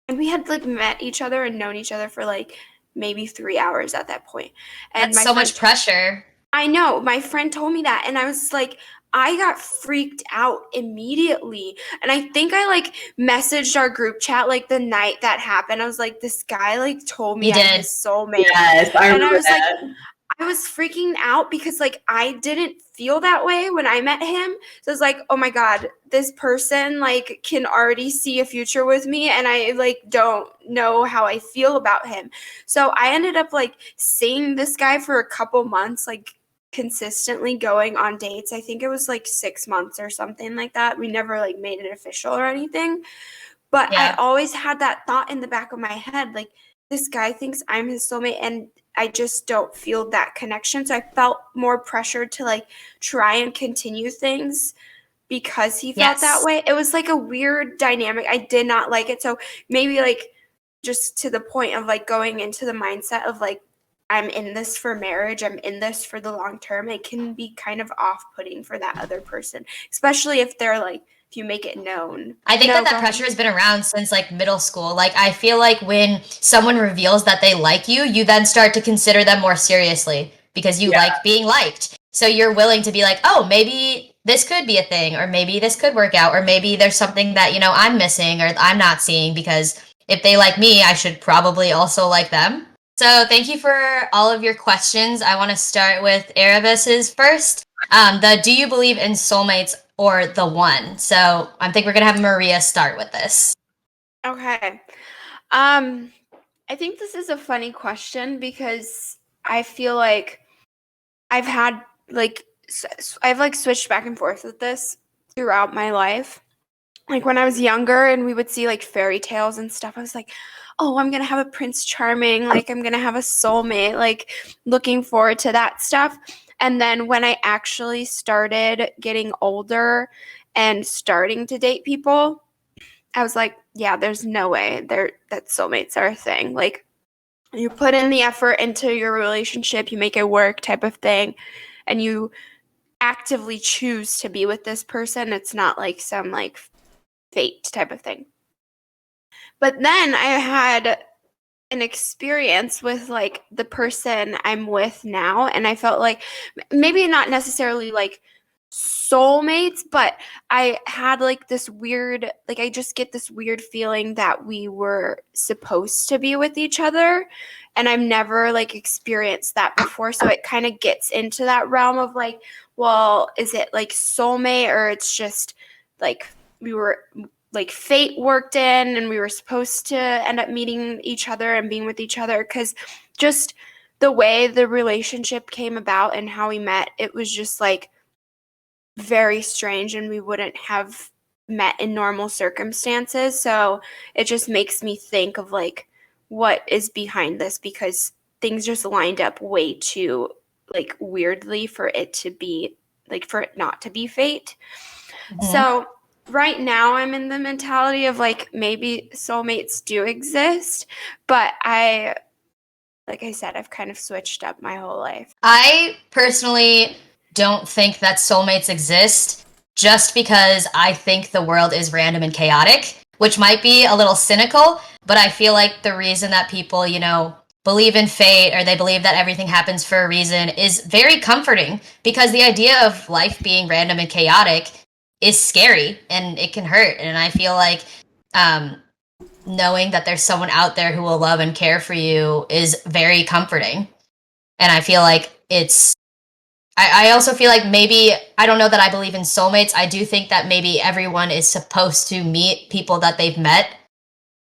And we had like met each other and known each other for like maybe 3 hours at that point. And That's my so friend much pressure. I know. My friend told me that, and I was like, I got freaked out immediately. And I think I like messaged our group chat like the night that happened. I was like, this guy like told me You I'm did. his soulmate. Yes, I And remember I was like, that. I was freaking out because like I didn't feel that way when I met him. So it's like, oh my God, this person like can already see a future with me, and I like don't know how I feel about him. So I ended up like seeing this guy for a couple months, like consistently going on dates. I think it was like 6 months or something like that. We never like made it official or anything. But I Yeah. always had that thought in the back of my head, like, this guy thinks I'm his soulmate, and I just don't feel that connection. So I felt more pressure to like try and continue things because he felt that Yes. way. It was like a weird dynamic. I did not like it. So maybe like just to the point of like going into the mindset of like, I'm in this for marriage, I'm in this for the long term, it can be kind of off-putting for that other person, especially if they're like, if you make it known. I think No, that go pressure ahead. has been around since like middle school. Like I feel like when someone reveals that they like you then start to consider them more seriously because you Yeah. like being liked. So you're willing to be like, "Oh, maybe this could be a thing, or maybe this could work out, or maybe there's something that, I'm missing or I'm not seeing because if they like me, I should probably also like them." So thank you for all of your questions. I want to start with Erebus's first. The do you believe in soulmates or the one? So I think we're gonna have Maria start with this. Okay. I think this is a funny question because I feel like I've had like I've like switched back and forth with this throughout my life. Like when I was younger and we would see like fairy tales and stuff, I was like, "Oh, I'm going to have a Prince Charming, like I'm going to have a soulmate," like looking forward to that stuff. And then when I actually started getting older and starting to date people, I was like, yeah, there's no way that soulmates are a thing. Like you put in the effort into your relationship, you make it work type of thing, and you actively choose to be with this person. It's not like some like fate type of thing. But then I had an experience with like the person I'm with now, and I felt like maybe not necessarily like soulmates, but I had like this weird, like I just get this weird feeling that we were supposed to be with each other, and I've never like experienced that before. So it kind of gets into that realm of like, well, is it like soulmate, or it's just like we were like fate worked in and we were supposed to end up meeting each other and being with each other? Because just the way the relationship came about and how we met, it was just like very strange, and we wouldn't have met in normal circumstances. So it just makes me think of like what is behind this, because things just lined up way too like weirdly for it to be like for it not to be fate. So right now I'm in the mentality of like maybe soulmates do exist, but like I said, I've kind of switched up my whole life. I personally don't think that soulmates exist just because I think the world is random and chaotic, which might be a little cynical, but I feel like the reason that people, believe in fate or they believe that everything happens for a reason is very comforting because the idea of life being random and chaotic is scary and it can hurt. And I feel like knowing that there's someone out there who will love and care for you is very comforting. And I feel like it's I also feel like maybe, I don't know that I believe in soulmates. I do think that maybe everyone is supposed to meet people that they've met,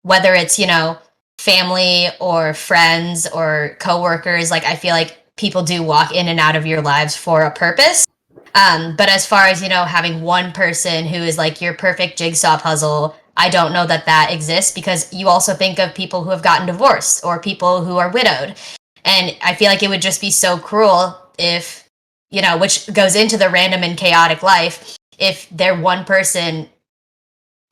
whether it's, you know, family or friends or coworkers. Like, I feel like people do walk in and out of your lives for a purpose. But as far as, you know, having one person who is like your perfect jigsaw puzzle, I don't know that that exists, because you also think of people who have gotten divorced or people who are widowed. And I feel like it would just be so cruel if, you know, which goes into the random and chaotic life, if their one person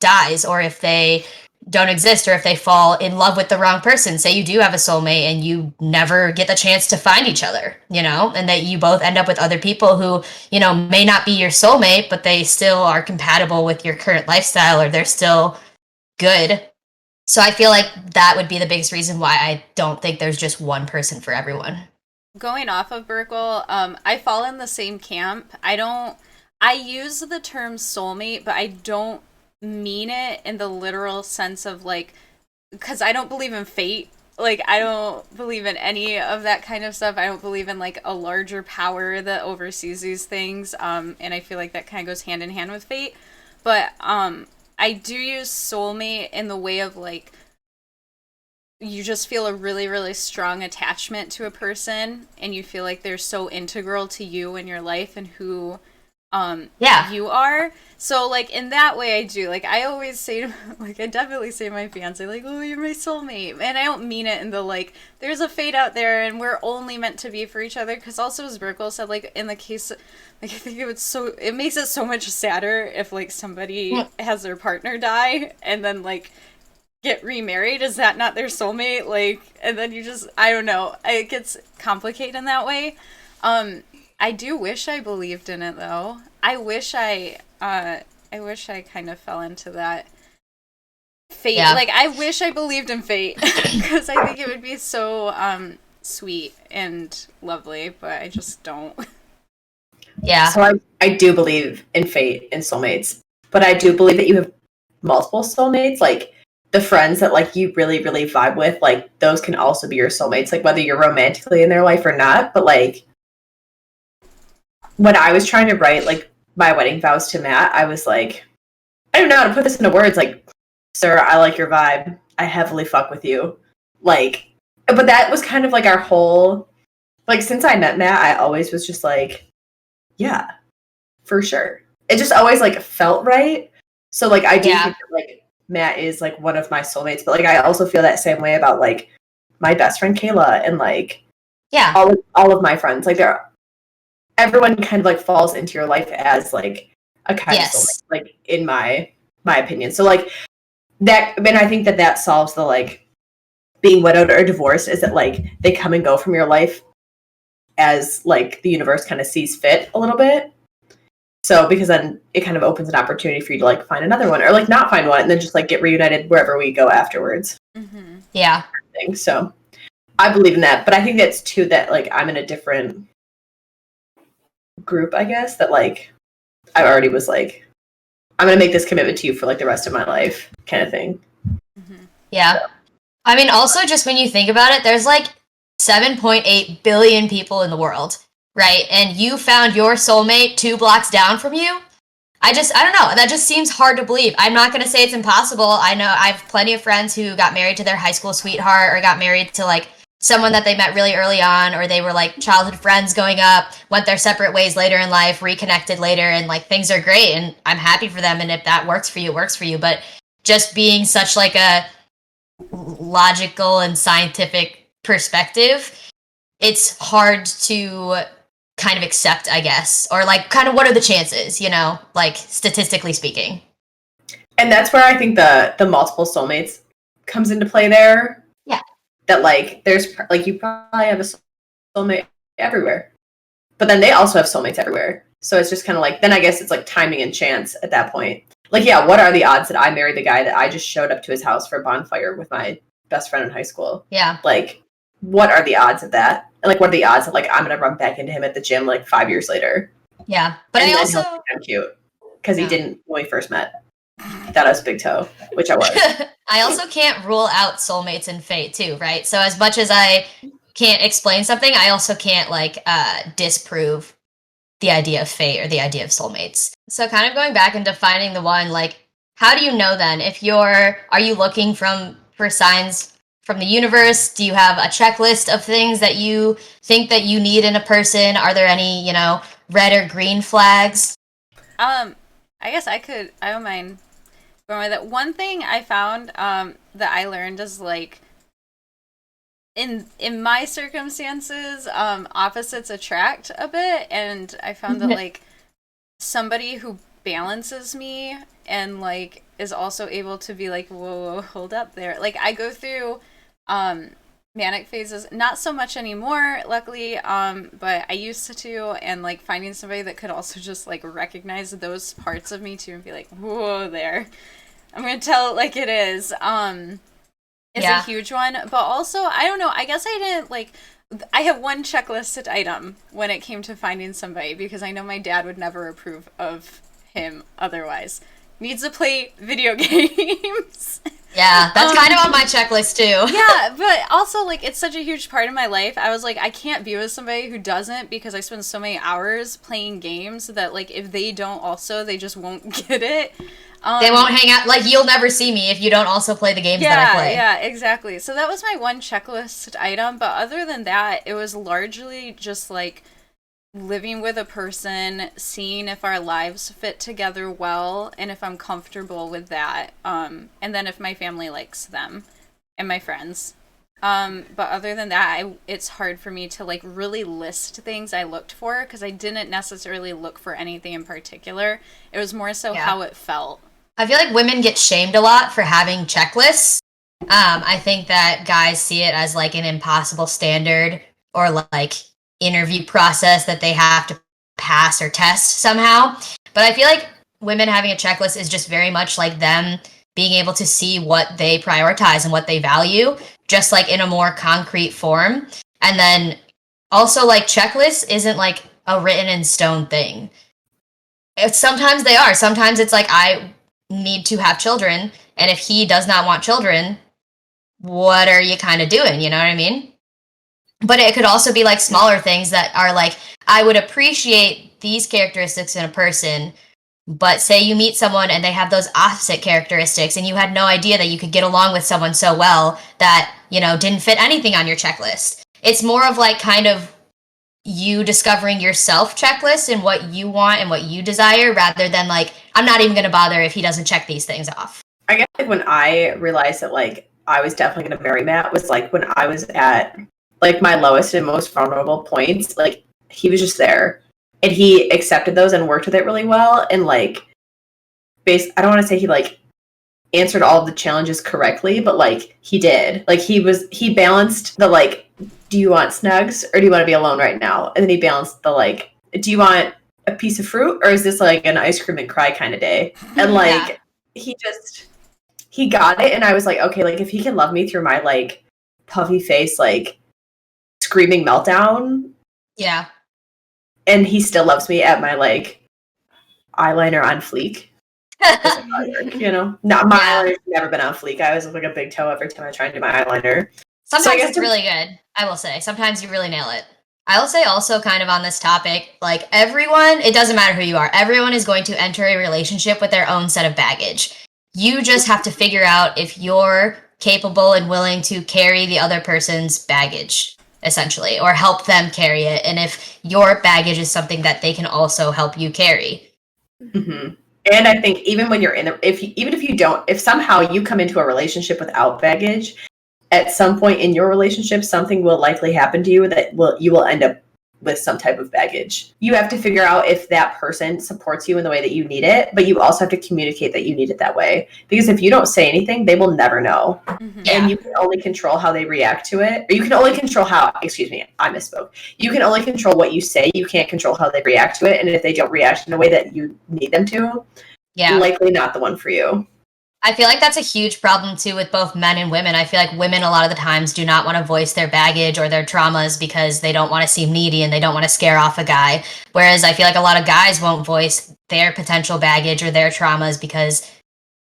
dies, or if they don't exist, or if they fall in love with the wrong person. Say you do have a soulmate and you never get the chance to find each other, you know, and that you both end up with other people who, you know, may not be your soulmate, but they still are compatible with your current lifestyle, or they're still good. So I feel like that would be the biggest reason why I don't think there's just one person for everyone. Going off of Burkle, I fall in the same camp. I use the term soulmate, but I don't mean it in the literal sense of like, because I don't believe in fate. Like, I don't believe in any of that kind of stuff. I don't believe in like a larger power that oversees these things. And I feel like that kind of goes hand in hand with fate. But I do use soulmate in the way of like, you just feel a really, really strong attachment to a person, and you feel like they're so integral to you and your life and who you are. So like in that way I do. Like I always say, like I definitely say to my fiance, like, oh, you're my soulmate. And I don't mean it in the like, there's a fate out there and we're only meant to be for each other. Because also, as Burkle said, like in the case, like I think it makes it so much sadder if like somebody has their partner die and then like get remarried. Is that not their soulmate? Like, and then you just, I don't know, it gets complicated in that way. I do wish I believed in it though. I wish I kind of fell into that fate. Yeah. Like I wish I believed in fate because I think it would be so sweet and lovely, but I just don't. Yeah. So I do believe in fate and soulmates, but I do believe that you have multiple soulmates. Like the friends that like you really, really vibe with, like those can also be your soulmates, like whether you're romantically in their life or not. But like when I was trying to write like my wedding vows to Matt, I was like, I don't know how to put this into words. Like, sir, I like your vibe. I heavily fuck with you. Like, but that was kind of like our whole, like since I met Matt, I always was just like, yeah, for sure. It just always like felt right. So like I do think that, like Matt is like one of my soulmates, but like I also feel that same way about like my best friend Kayla and like all of my friends. Like everyone kind of like falls into your life as like a kind of soulmate, like in my opinion. So like that, I mean, I think that solves the like being widowed or divorced, is that like they come and go from your life as like the universe kind of sees fit a little bit. So because then it kind of opens an opportunity for you to like find another one or like not find one and then just like get reunited wherever we go afterwards. Mm-hmm. Yeah. So I believe in that, but I think that's too that like I'm in a different group, I guess, that like I already was like, I'm gonna make this commitment to you for like the rest of my life kind of thing. Mm-hmm. Yeah. So. I mean, also just when you think about it, there's like 7.8 billion people in the world, right? And you found your soulmate 2 blocks down from you. I don't know. That just seems hard to believe. I'm not going to say it's impossible. I know I have plenty of friends who got married to their high school sweetheart or got married to like someone that they met really early on, or they were like childhood friends going up, went their separate ways later in life, reconnected later, and like things are great and I'm happy for them. And if that works for you, it works for you. But just being such like a logical and scientific perspective, it's hard to kind of accept, I guess, or like kind of what are the chances, you know, like statistically speaking. And that's where I think the multiple soulmates comes into play there. Yeah. That like there's like you probably have a soulmate everywhere, but then they also have soulmates everywhere. So it's just kind of like, then I guess it's like timing and chance at that point. Like, yeah, what are the odds that I marry the guy that I just showed up to his house for a bonfire with my best friend in high school? Yeah. Like, what are the odds of that? And like, what are the odds of like I'm gonna run back into him at the gym like 5 years later? Yeah, but and I also I'm cute because he didn't when we first met. He thought I was a big toe, which I was. I also can't rule out soulmates and fate too, right? So as much as I can't explain something, I also can't like disprove the idea of fate or the idea of soulmates. So kind of going back and defining the one, like, how do you know then if are you looking for signs from the universe? Do you have a checklist of things that you think that you need in a person? Are there any, red or green flags? I guess I don't mind going with that. One thing I found that I learned is like in my circumstances, opposites attract a bit, and I found that like somebody who balances me and like is also able to be like, whoa, hold up there. Like I go through manic phases, not so much anymore, luckily, but I used to, and like finding somebody that could also just like recognize those parts of me too and be like, whoa there, I'm gonna tell it like it is a huge one. But also, I don't know, I guess I didn't like, I have one checklisted item when it came to finding somebody, because I know my dad would never approve of him otherwise. Needs to play video games. Yeah, that's kind of on my checklist too. Yeah, but also, like, it's such a huge part of my life. I was like, I can't be with somebody who doesn't, because I spend so many hours playing games that, like, if they don't also, they just won't get it. They won't hang out. Like, you'll never see me if you don't also play the games that I play. Yeah, exactly. So that was my one checklist item, but other than that, it was largely just, like, living with a person, seeing if our lives fit together well, and if I'm comfortable with that, and then if my family likes them and my friends. But other than that, it's hard for me to like really list things I looked for, because I didn't necessarily look for anything in particular. It was more so how it felt. I feel like women get shamed a lot for having checklists. I think that guys see it as like an impossible standard, or like interview process that they have to pass or test somehow. But I feel like women having a checklist is just very much like them being able to see what they prioritize and what they value, just like in a more concrete form. And then also, like, checklists isn't like a written in stone thing. Sometimes they are. Sometimes it's like, I need to have children, and if he does not want children, what are you kind of doing? You know what I mean? But it could also be like smaller things that are like, I would appreciate these characteristics in a person, but say you meet someone and they have those opposite characteristics, and you had no idea that you could get along with someone so well that, didn't fit anything on your checklist. It's more of like kind of you discovering your self checklist and what you want and what you desire, rather than like, I'm not even going to bother if he doesn't check these things off. I guess like when I realized that like I was definitely going to marry Matt was like when I was at like my lowest and most vulnerable points. Like he was just there, and he accepted those and worked with it really well. And like, I don't want to say he like answered all of the challenges correctly, but like he did. Like he balanced the like, do you want snugs or do you want to be alone right now? And then he balanced the like, do you want a piece of fruit or is this like an ice cream and cry kind of day? And like he got it, and I was like, okay, like if he can love me through my like puffy face, like screaming meltdown, and he still loves me at my like eyeliner on fleek, not my eyeliner's never been on fleek. I always look like a big toe every time I try and do my eyeliner. Sometimes it's really good, I will say. Sometimes you really nail it. I will say also, kind of on this topic, like everyone, it doesn't matter who you are, everyone is going to enter a relationship with their own set of baggage. You just have to figure out if you're capable and willing to carry the other person's baggage, essentially, or help them carry it, and if your baggage is something that they can also help you carry. Mm-hmm. And I think even when you're if somehow you come into a relationship without baggage, at some point in your relationship, something will likely happen to you that you will end up with some type of baggage. You have to figure out if that person supports you in the way that you need it, but you also have to communicate that you need it that way. Because if you don't say anything, they will never know. Mm-hmm. And you can only control how they react to it. Or you can only control I misspoke. You can only control what you say. You can't control how they react to it. And if they don't react in a way that you need them to, likely not the one for you. I feel like that's a huge problem, too, with both men and women. I feel like women, a lot of the times, do not want to voice their baggage or their traumas because they don't want to seem needy and they don't want to scare off a guy. Whereas I feel like a lot of guys won't voice their potential baggage or their traumas because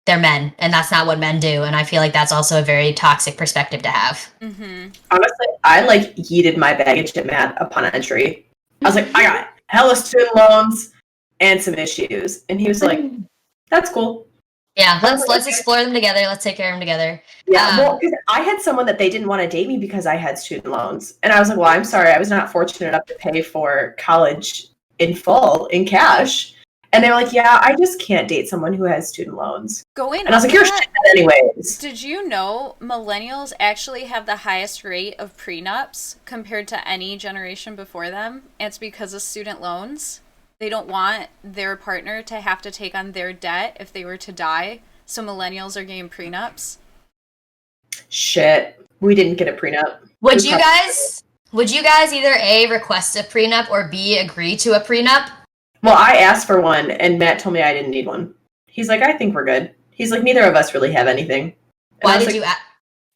they're men, and that's not what men do. And I feel like that's also a very toxic perspective to have. Mm-hmm. Honestly, I, yeeted my baggage at Matt upon entry. I was like, I got it. hella student loans, and some issues. And he was like, that's cool. Yeah, let's explore them together. Let's take care of them together. Yeah, well, because I had someone that they didn't want to date me because I had student loans. And I was like, well, I'm sorry. I was not fortunate enough to pay for college in full, in cash. And they were like, yeah, I just can't date someone who has student loans. And I was like, you're shit anyways. Did you know millennials actually have the highest rate of prenups compared to any generation before them? And it's because of student loans. They don't want their partner to have to take on their debt if they were to die. So millennials are getting prenups. Shit. We didn't get a prenup. Would you guys either A, request a prenup, or B, agree to a prenup? Well, I asked for one, and Matt told me I didn't need one. He's like, I think we're good. He's like, neither of us really have anything. And why did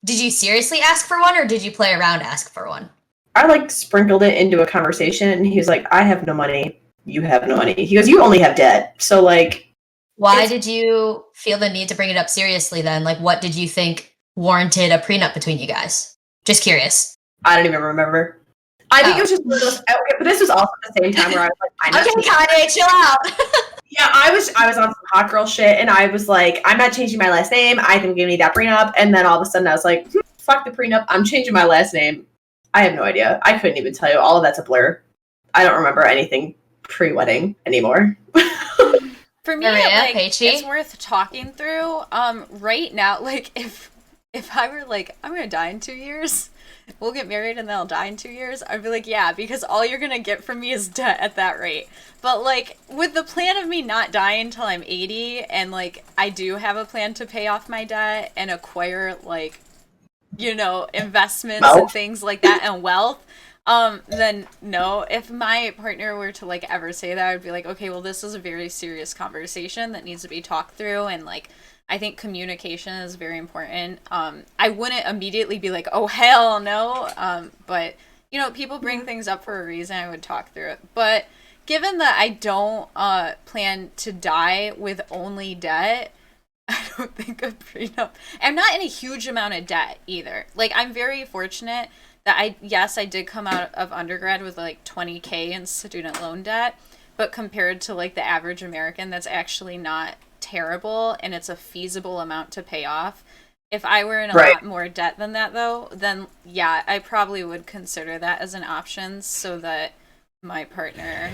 did you seriously ask for one, or did you play around ask for one? I sprinkled it into a conversation, and he was like, I have no money. You have no money. He goes, you only have debt. So why did you feel the need to bring it up seriously then? What did you think warranted a prenup between you guys? Just curious. I don't even remember. I think it was just okay, but this was also at the same time where I was like, okay, Kanye, chill out. Yeah, I was on some hot girl shit, and I was like, I'm not changing my last name. I think we need that prenup. And then all of a sudden I was like, fuck the prenup. I'm changing my last name. I have no idea. I couldn't even tell you. All of that's a blur. I don't remember anything pre-wedding anymore. For me, it's worth talking through. Right now, if I were like, I'm gonna die in 2 years, we'll get married and then I'll die in 2 years, I'd be like, yeah, because all you're gonna get from me is debt at that rate. But with the plan of me not dying until I'm 80, and I do have a plan to pay off my debt and acquire investments and things like that and wealth. Then no, if my partner were to ever say that, I'd be like, okay, well, this is a very serious conversation that needs to be talked through. And I think communication is very important. I wouldn't immediately be like, oh, hell no. But people bring things up for a reason. I would talk through it. But given that I don't, plan to die with only debt, I don't think a prenup. I'm not in a huge amount of debt either. I'm very fortunate that I did come out of undergrad with $20,000 in student loan debt, but compared to the average American, that's actually not terrible, and it's a feasible amount to pay off. If I were in a lot more debt than that, though, then yeah, I probably would consider that as an option so that my partner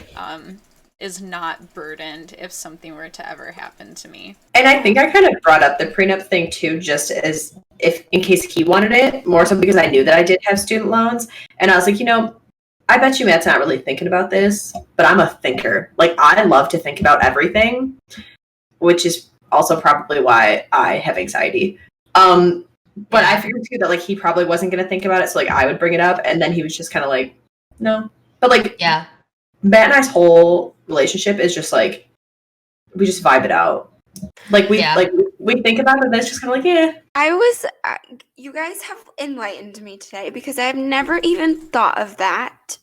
is not burdened if something were to ever happen to me. And I think I kind of brought up the prenup thing too, just as in case he wanted it, more so because I knew that I did have student loans. And I was like, I bet you Matt's not really thinking about this, but I'm a thinker. I love to think about everything, which is also probably why I have anxiety. But I figured too that he probably wasn't going to think about it. So I would bring it up, and then he was just kind of no. But yeah, Matt and I's whole relationship is just we just vibe it out. We think about it, and it's just kind of yeah. You guys have enlightened me today because I've never even thought of that.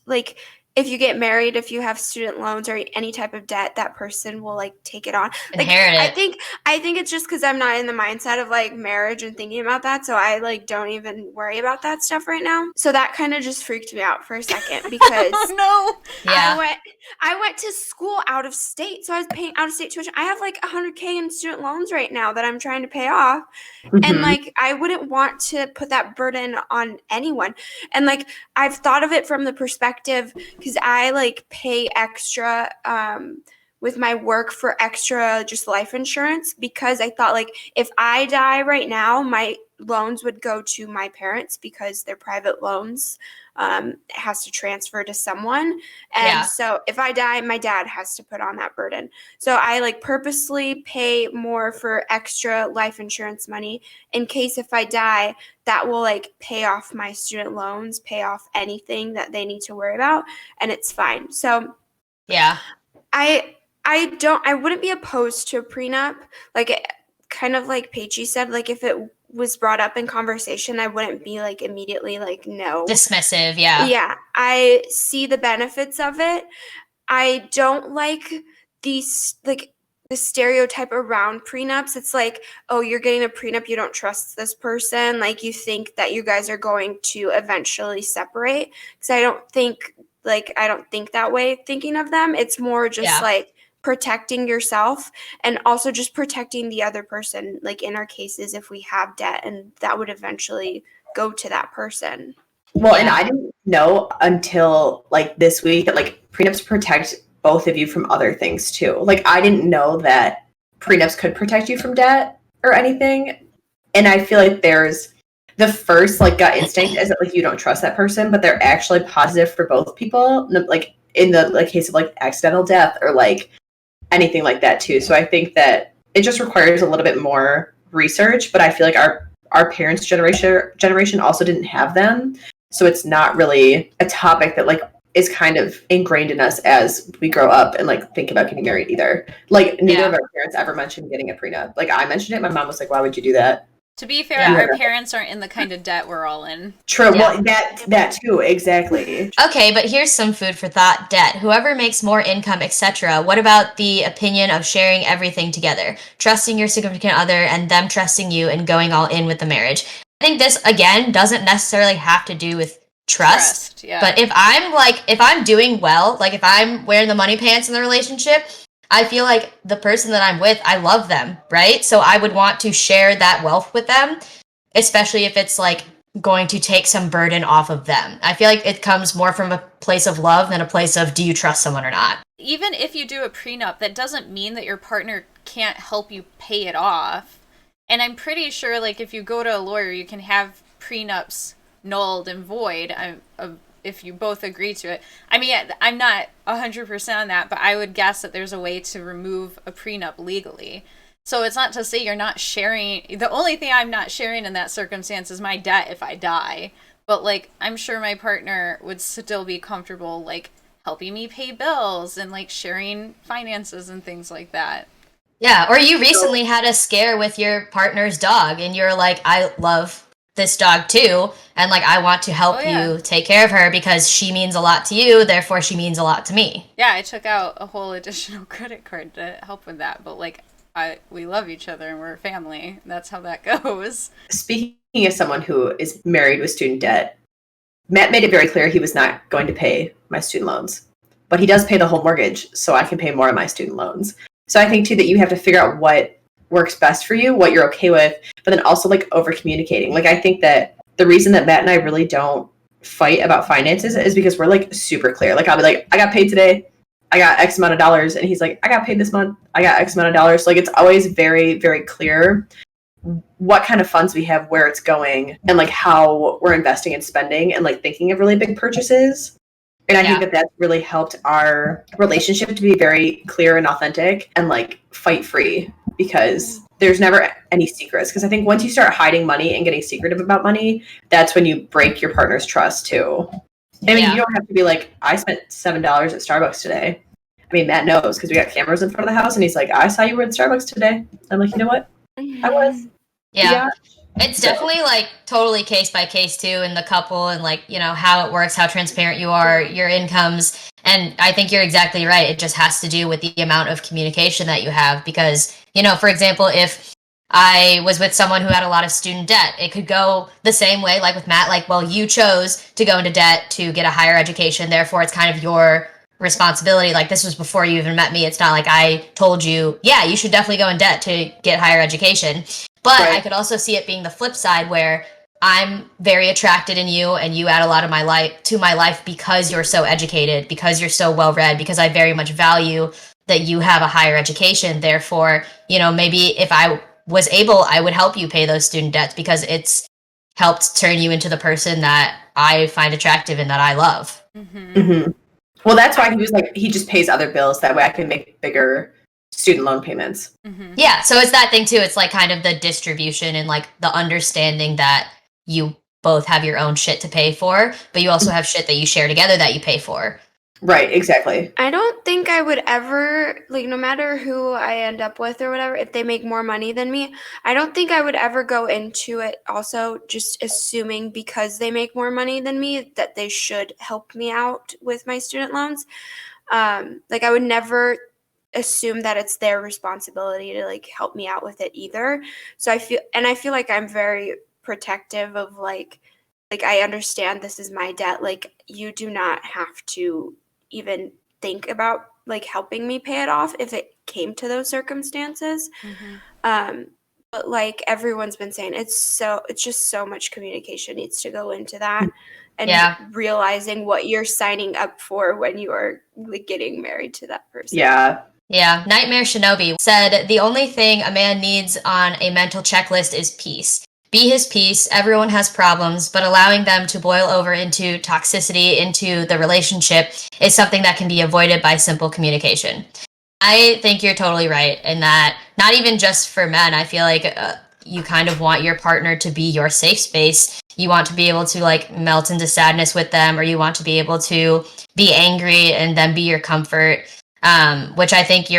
If you get married, if you have student loans or any type of debt, that person will take it on. Inherit it. I think it's just because I'm not in the mindset of marriage and thinking about that, so I don't even worry about that stuff right now. So that kind of just freaked me out for a second because no, yeah, I went to school out of state, so I was paying out of state tuition. I have $100,000 in student loans right now that I'm trying to pay off, and I wouldn't want to put that burden on anyone. And I've thought of it from the perspective because I pay extra with my work for extra just life insurance because I thought if I die right now, my loans would go to my parents because they're private loans. It has to transfer to someone. And so if I die, my dad has to put on that burden. So I purposely pay more for extra life insurance money in case if I die, that will pay off my student loans, pay off anything that they need to worry about, and it's fine. So yeah, I wouldn't be opposed to a prenup. Kind of like Paige said, if it was brought up in conversation, I wouldn't be immediately no. Dismissive, yeah. Yeah, I see the benefits of it. I don't like these the stereotype around prenups. It's oh, you're getting a prenup, you don't trust this person. You think that you guys are going to eventually separate. Because I don't think like I don't think that way thinking of them. It's more just like protecting yourself and also just protecting the other person, like in our cases if we have debt and that would eventually go to that person. Well, and I didn't know until like this week that like prenups protect both of you from other things too. Like I didn't know that prenups could protect you from debt or anything. And I feel like there's the first like gut instinct is that like you don't trust that person, but they're actually positive for both people. Like in the like case of like accidental death or like anything like that too. So I think that it just requires a little bit more research, but I feel like our parents' generation also didn't have them. So it's not really a topic that like is kind of ingrained in us as we grow up and like think about getting married either. Like neither of our parents ever mentioned getting a prenup. Like I mentioned it, my mom was like, "Why would you do that?" To be fair, our parents aren't in the kind of debt we're all in. True. Yeah. Well, that too, exactly. Okay, but here's some food for thought. Debt. Whoever makes more income, etc. What about the opinion of sharing everything together? Trusting your significant other and them trusting you and going all in with the marriage. I think this, again, doesn't necessarily have to do with trust. Yeah. But if I'm doing well, like if I'm wearing the money pants in the relationship, I feel like the person that I'm with, I love them, right? So I would want to share that wealth with them, especially if it's like going to take some burden off of them. I feel like it comes more from a place of love than a place of do you trust someone or not. Even if you do a prenup, that doesn't mean that your partner can't help you pay it off. And I'm pretty sure like if you go to a lawyer, you can have prenups nulled and void if you both agree to it. I mean, I'm not 100% on that, but I would guess that there's a way to remove a prenup legally. So it's not to say you're not sharing. The only thing I'm not sharing in that circumstance is my debt if I die. But, like, I'm sure my partner would still be comfortable, like, helping me pay bills and, like, sharing finances and things like that. Yeah, or you recently had a scare with your partner's dog, and you're like, I love this dog too, and like I want to help you take care of her because she means a lot to you, therefore she means a lot to me. Yeah, I took out a whole additional credit card to help with that, but like we love each other and we're a family. That's how that goes. Speaking as someone who is married with student debt, Matt made it very clear he was not going to pay my student loans, but he does pay the whole mortgage, so I can pay more of my student loans. So I think too that you have to figure out what works best for you, what you're okay with, but then also like over communicating. Like I think that the reason that Matt and I really don't fight about finances is because we're like super clear. Like I'll be like, I got paid today, I got X amount of dollars, and he's like, I got paid this month, I got X amount of dollars. Like it's always very, very clear what kind of funds we have, where it's going, and like how we're investing and spending and like thinking of really big purchases. And I think that that's really helped our relationship to be very clear and authentic and like fight free, because there's never any secrets. Because I think once you start hiding money and getting secretive about money, that's when you break your partner's trust too. I mean, you don't have to be like, I spent $7 at Starbucks today. I mean, Matt knows because we got cameras in front of the house and he's like, I saw you were at Starbucks today. I'm like, you know what? I was. Yeah. It's definitely like totally case by case too in the couple and like, you know, how it works, how transparent you are, your incomes. And I think you're exactly right. It just has to do with the amount of communication that you have because, you know, for example, if I was with someone who had a lot of student debt, it could go the same way like with Matt, like, well, you chose to go into debt to get a higher education. Therefore, it's kind of your responsibility. Like this was before you even met me. It's not like I told you, yeah, you should definitely go in debt to get higher education. But I could also see it being the flip side where I'm very attracted in you and you add a lot of my life to my life because you're so educated, because you're so well read, because I very much value that you have a higher education. Therefore, you know, maybe if I was able, I would help you pay those student debts because it's helped turn you into the person that I find attractive and that I love. Mm-hmm. Mm-hmm. Well, that's why he was like, he just pays other bills. That way I can make bigger student loan payments. Mm-hmm. Yeah, so it's that thing too. It's like kind of the distribution and like the understanding that you both have your own shit to pay for, but you also have shit that you share together that you pay for. Right, exactly. I don't think I would ever, like, no matter who I end up with or whatever, if they make more money than me, I don't think I would ever go into it also just assuming because they make more money than me that they should help me out with my student loans. Like, I would never assume that it's their responsibility to, like, help me out with it either. So I feel like I'm very protective of, like, like, I understand this is my debt. Like, you do not have to even think about, like, helping me pay it off if it came to those circumstances. But like everyone's been saying, it's just so much communication needs to go into that, and realizing what you're signing up for when you are like getting married to that person. Yeah, Nightmare Shinobi said the only thing a man needs on a mental checklist is peace. Be his peace. Everyone has problems, but allowing them to boil over into toxicity, into the relationship, is something that can be avoided by simple communication. I think you're totally right in that, not even just for men. I feel like you kind of want your partner to be your safe space. You want to be able to like melt into sadness with them, or you want to be able to be angry and then be your comfort. Which I think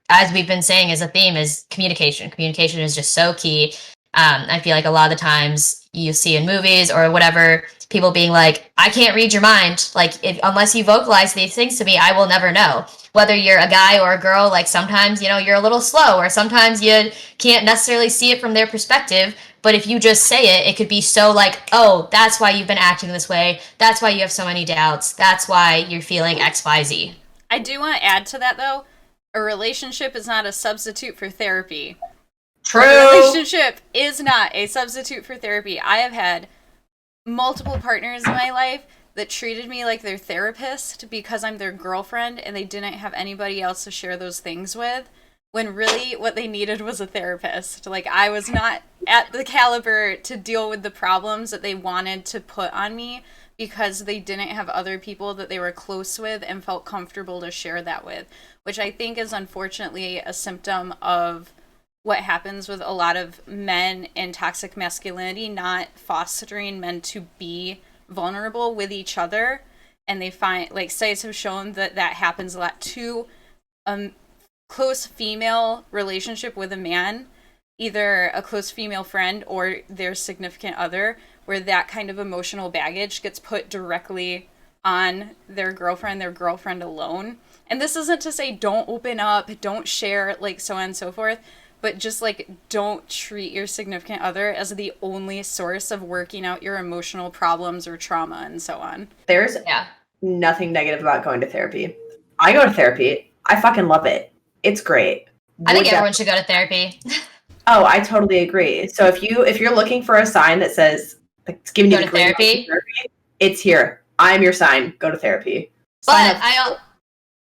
as we've been saying as a theme, is communication. Communication is just so key. I feel like a lot of the times you see in movies or whatever, people being like, I can't read your mind. Like, unless you vocalize these things to me, I will never know. Whether you're a guy or a girl, like sometimes, you're a little slow, or sometimes you can't necessarily see it from their perspective. But if you just say it, it could be so like, oh, that's why you've been acting this way. That's why you have so many doubts. That's why you're feeling X, Y, Z. I do want to add to that, though. A relationship is not a substitute for therapy. True. A relationship is not a substitute for therapy. I have had multiple partners in my life that treated me like their therapist because I'm their girlfriend, and they didn't have anybody else to share those things with, when really what they needed was a therapist. Like, I was not at the caliber to deal with the problems that they wanted to put on me because they didn't have other people that they were close with and felt comfortable to share that with, which I think is unfortunately a symptom of what happens with a lot of men in toxic masculinity, not fostering men to be vulnerable with each other. And they find, like, studies have shown that happens a lot to a close female relationship with a man, either a close female friend or their significant other, where that kind of emotional baggage gets put directly on their girlfriend alone. And this isn't to say don't open up, don't share, like, so on and so forth, but just, like, don't treat your significant other as the only source of working out your emotional problems or trauma and so on. There's nothing negative about going to therapy. I go to therapy. I fucking love it. It's great. I think everyone should go to therapy. Oh, I totally agree. So if you're looking for a sign that says, like, it's giving you the green light to therapy, it's here. I'm your sign. Go to therapy. But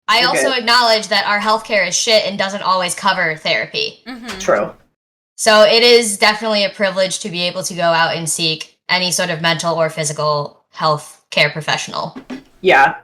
I also acknowledge that our healthcare is shit and doesn't always cover therapy. Mm-hmm. True. So it is definitely a privilege to be able to go out and seek any sort of mental or physical health care professional. Yeah.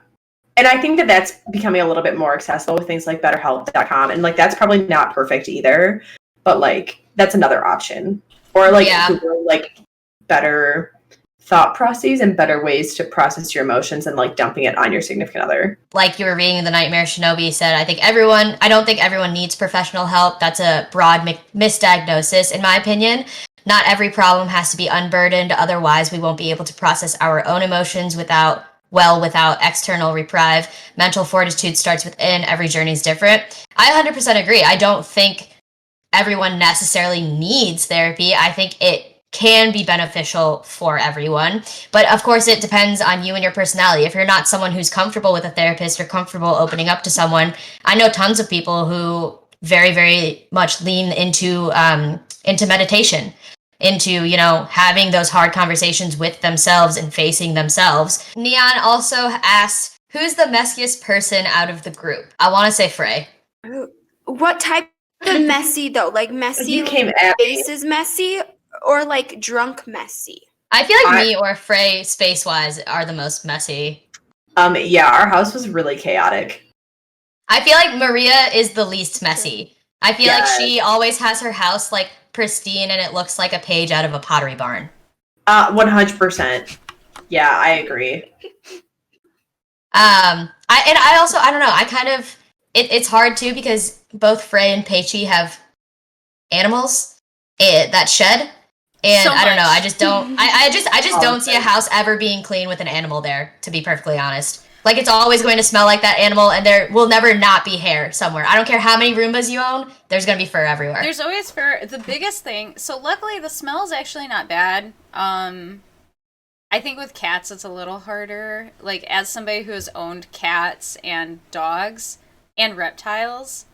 And I think that that's becoming a little bit more accessible with things like BetterHelp.com. And, like, that's probably not perfect either. But, like, that's another option. Or, like, Google, like, better thought processes and better ways to process your emotions and, like, dumping it on your significant other. Like you were reading the Nightmare Shinobi said, I don't think everyone needs professional help. That's a broad misdiagnosis, in my opinion. Not every problem has to be unburdened. Otherwise, we won't be able to process our own emotions without external reprieve. Mental fortitude starts within. Every journey is different. I 100% agree. I don't think everyone necessarily needs therapy. I think it can be beneficial for everyone. But of course, it depends on you and your personality. If you're not someone who's comfortable with a therapist or comfortable opening up to someone, I know tons of people who very, very much lean into meditation, into, having those hard conversations with themselves and facing themselves. Neon also asks, who's the messiest person out of the group? I want to say Frey. What type of messy, though? Like, messy, face is messy, or, like, drunk messy? I feel like me or Frey, space-wise, are the most messy. Yeah, our house was really chaotic. I feel like Maria is the least messy. I feel like she always has her house, like, pristine, and it looks like a page out of a Pottery Barn. 100%. Yeah, I agree. I don't know. I kind of it's hard too because both Frey and Peichi have animals that shed, and so I don't know. I just don't. I just don't see a house ever being clean with an animal there. To be perfectly honest. Like, it's always going to smell like that animal, and there will never not be hair somewhere. I don't care how many Roombas you own, there's going to be fur everywhere. There's always fur. The biggest thing, so luckily the smell is actually not bad. I think with cats it's a little harder. Like, as somebody who has owned cats and dogs and reptiles,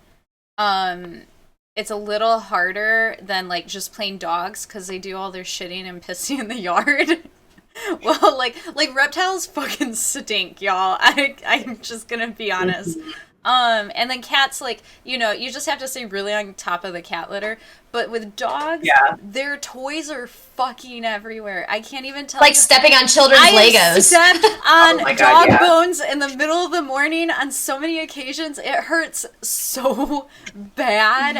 it's a little harder than like just plain dogs because they do all their shitting and pissing in the yard. Well, like reptiles fucking stink, y'all. I'm just gonna be honest. And then cats, like, you know, you just have to stay really on top of the cat litter. But with dogs, their toys are fucking everywhere. I can't even tell like you. stepping on children's Legos. Stepped on God, dog bones in the middle of the morning on so many occasions. It hurts so bad.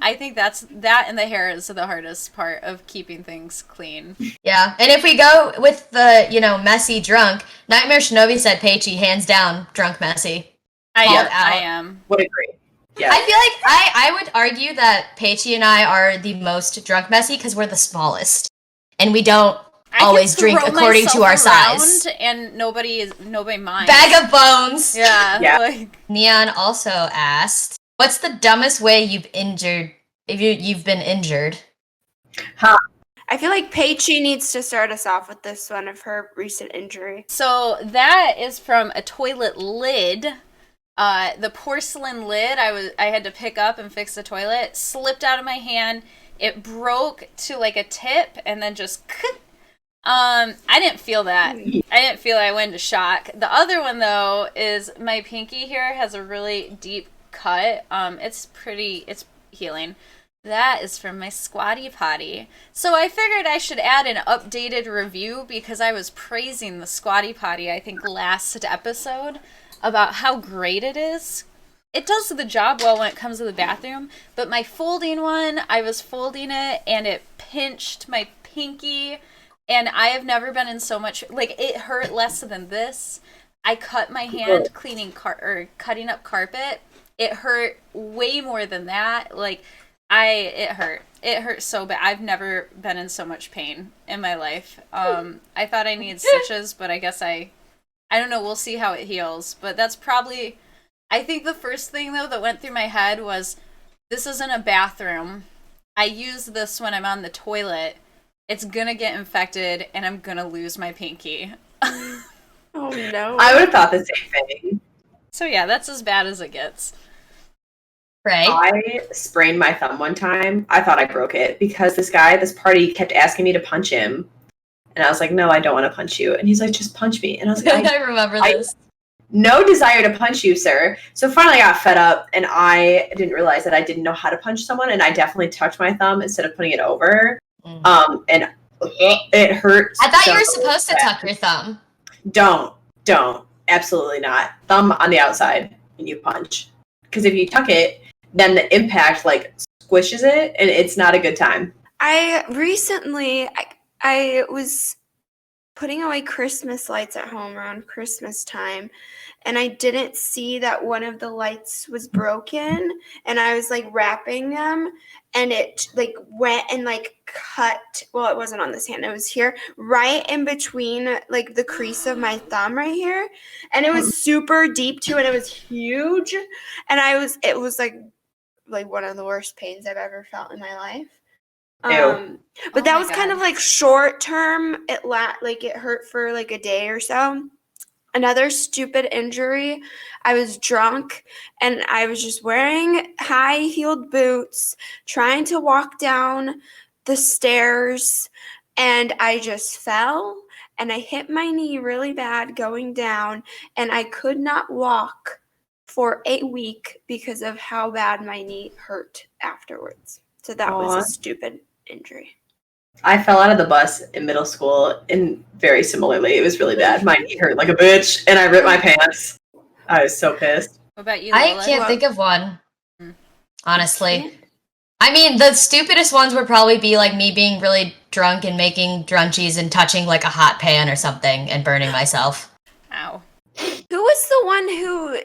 I think that and the hair is the hardest part of keeping things clean. Yeah, and if we go with the, you know, messy drunk, Nightmare Shinobi said Peichi, hands down, drunk messy. I out. am. Would agree. Yeah. I feel like I would argue that Peichi and I are the most drunk messy because we're the smallest. And we don't always drink according to our size. And nobody minds. Bag of bones. Yeah. Yeah. Neon also asked, what's the dumbest way you've been injured? I feel like Peichi needs to start us off with this one of her recent injury. So that is from a toilet lid. The porcelain lid I had to pick up and fix the toilet slipped out of my hand. It broke to like a tip and then just I didn't feel that. I went into shock. The other one though is my pinky here has a really deep cut. It's healing. That is from my squatty potty. So I figured I should add an updated review because I was praising the squatty potty I think last episode about how great it is. It does the job well when it comes to the bathroom, but my folding one, I was folding it and it pinched my pinky, and I have never been in so much, like, it hurt less than this. I cut my hand cutting up carpet. It hurt way more than that. Like, it hurt. It hurt so bad. I've never been in so much pain in my life. I thought I needed stitches, but I guess I don't know, we'll see how it heals. But that's probably, I think the first thing, though, that went through my head was, this isn't a bathroom. I use this when I'm on the toilet. It's gonna get infected, and I'm gonna lose my pinky. Oh, no. I would have thought the same thing. So, yeah, that's as bad as it gets. Right? I sprained my thumb one time. I thought I broke it because this party kept asking me to punch him. And I was like, no, I don't want to punch you. And he's like, just punch me. And I was like, I remember this. No desire to punch you, sir. So finally I got fed up, and I didn't realize that I didn't know how to punch someone, and I definitely touched my thumb instead of putting it over. And it hurt. I thought you were supposed to tuck your thumb. Don't. Absolutely not. Thumb on the outside and you punch. Because if you tuck it, then the impact like squishes it, and it's not a good time. I recently was putting away Christmas lights at home around Christmas time, and I didn't see that one of the lights was broken, and I was like wrapping them, and it like went and like cut, well, it wasn't on this hand, it was here, right in between like the crease of my thumb right here, and it was super deep too, and it was huge, and it was like one of the worst pains I've ever felt in my life. But that was kind of like short term. It hurt for like a day or so. Another stupid injury. I was drunk and I was just wearing high-heeled boots, trying to walk down the stairs, and I just fell and I hit my knee really bad going down, and I could not walk for a week because of how bad my knee hurt afterwards. So that was a stupid injury. I fell out of the bus in middle school, and very similarly, it was really bad. My knee hurt like a bitch, and I ripped my pants. I was so pissed. What about you, I Lola? can't think of one, honestly. I mean, the stupidest ones would probably be like me being really drunk and making drunchies and touching like a hot pan or something and burning myself. Ow. Who was the one who,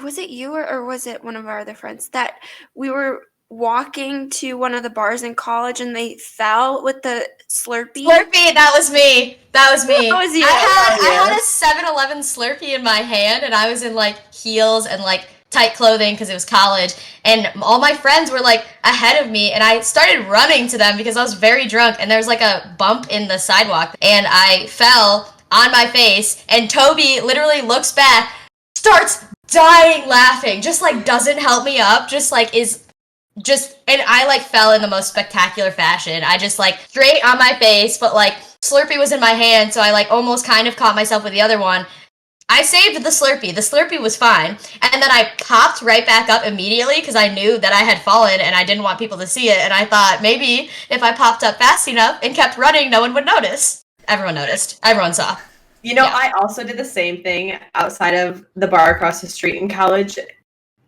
was it you or was it one of our other friends that we were walking to one of the bars in college and they fell with the Slurpee? Slurpee, that was me. That was me. That was you. I had a 7-Eleven Slurpee in my hand, and I was in like heels and like tight clothing because it was college, and all my friends were like ahead of me, and I started running to them because I was very drunk, and there was like a bump in the sidewalk, and I fell on my face, and Toby literally looks back, starts dying laughing, just like doesn't help me up, just like and I like fell in the most spectacular fashion. I just like straight on my face, but like Slurpee was in my hand, so I like almost kind of caught myself with the other one. I saved the Slurpee. The Slurpee was fine. And then I popped right back up immediately because I knew that I had fallen and I didn't want people to see it. And I thought maybe if I popped up fast enough and kept running, no one would notice. Everyone noticed. Everyone saw. You know, I also did the same thing outside of the bar across the street in college.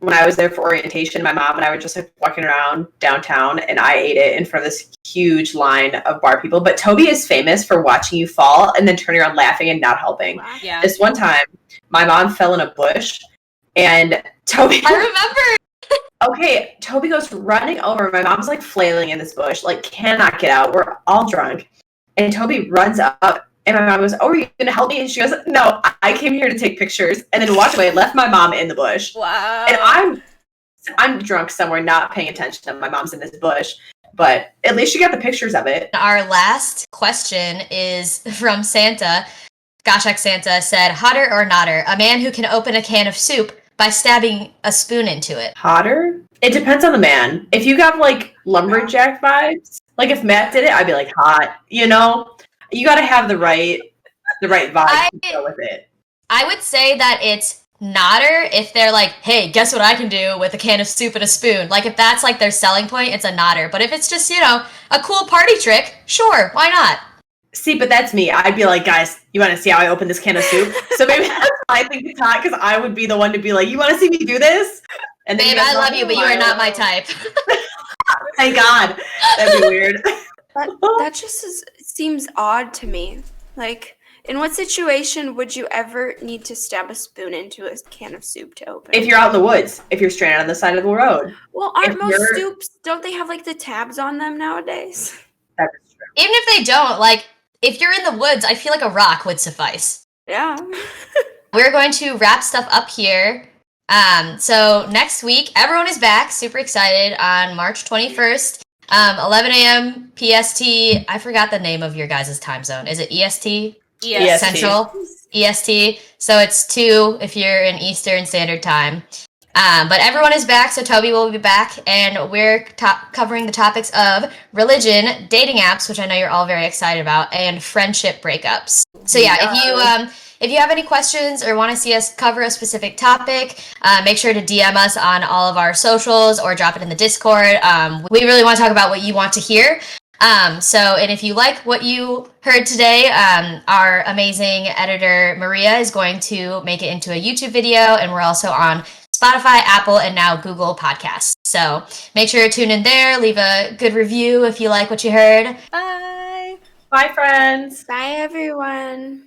When I was there for orientation, my mom and I were just like walking around downtown, and I ate it in front of this huge line of bar people. But Toby is famous for watching you fall and then turning around laughing and not helping. Yeah. This one time, my mom fell in a bush, and Toby... I remember! Okay, Toby goes running over. My mom's like flailing in this bush, like cannot get out. We're all drunk. And Toby runs up. And my mom goes, "Oh, are you going to help me?" And she goes, "No, I came here to take pictures." And then walked away, left my mom in the bush. Wow. And I'm drunk somewhere, not paying attention. My mom's in this bush. But at least she got the pictures of it. Our last question is from Santa. Goshak Santa said, hotter or notter? A man who can open a can of soup by stabbing a spoon into it. Hotter? It depends on the man. If you got like lumberjack vibes, like if Matt did it, I'd be like, hot, you know? You got to have the right vibe to go with it. I would say that it's notter if they're like, hey, guess what I can do with a can of soup and a spoon? Like if that's like their selling point, it's a notter. But if it's just, you know, a cool party trick, sure, why not? See, but that's me. I'd be like, guys, you want to see how I open this can of soup? So maybe that's why I think it's hot, because I would be the one to be like, you want to see me do this? And then babe, I love you, but you are not my type. Thank God. That'd be weird. That just seems odd to me. Like, in what situation would you ever need to stab a spoon into a can of soup to open? If you're out in the woods, if you're stranded on the side of the road. Well, aren't most soups, don't they have like the tabs on them nowadays? That is true. Even if they don't, like, if you're in the woods, I feel like a rock would suffice. Yeah. We're going to wrap stuff up here. So next week, everyone is back. Super excited on March 21st. 11 a.m. PST. I forgot the name of your guys' time zone. Is it EST? Yes. Central? EST. So it's 2 if you're in Eastern Standard Time. But everyone is back, so Toby will be back, and we're covering the topics of religion, dating apps, which I know you're all very excited about, and friendship breakups. So yeah, if you have any questions or want to see us cover a specific topic, make sure to DM us on all of our socials or drop it in the Discord. We really want to talk about what you want to hear. And if you like what you heard today, our amazing editor, Maria, is going to make it into a YouTube video, and we're also on Spotify, Apple, and now Google Podcasts. So make sure to tune in there, leave a good review if you like what you heard. Bye. Bye, friends. Bye, everyone.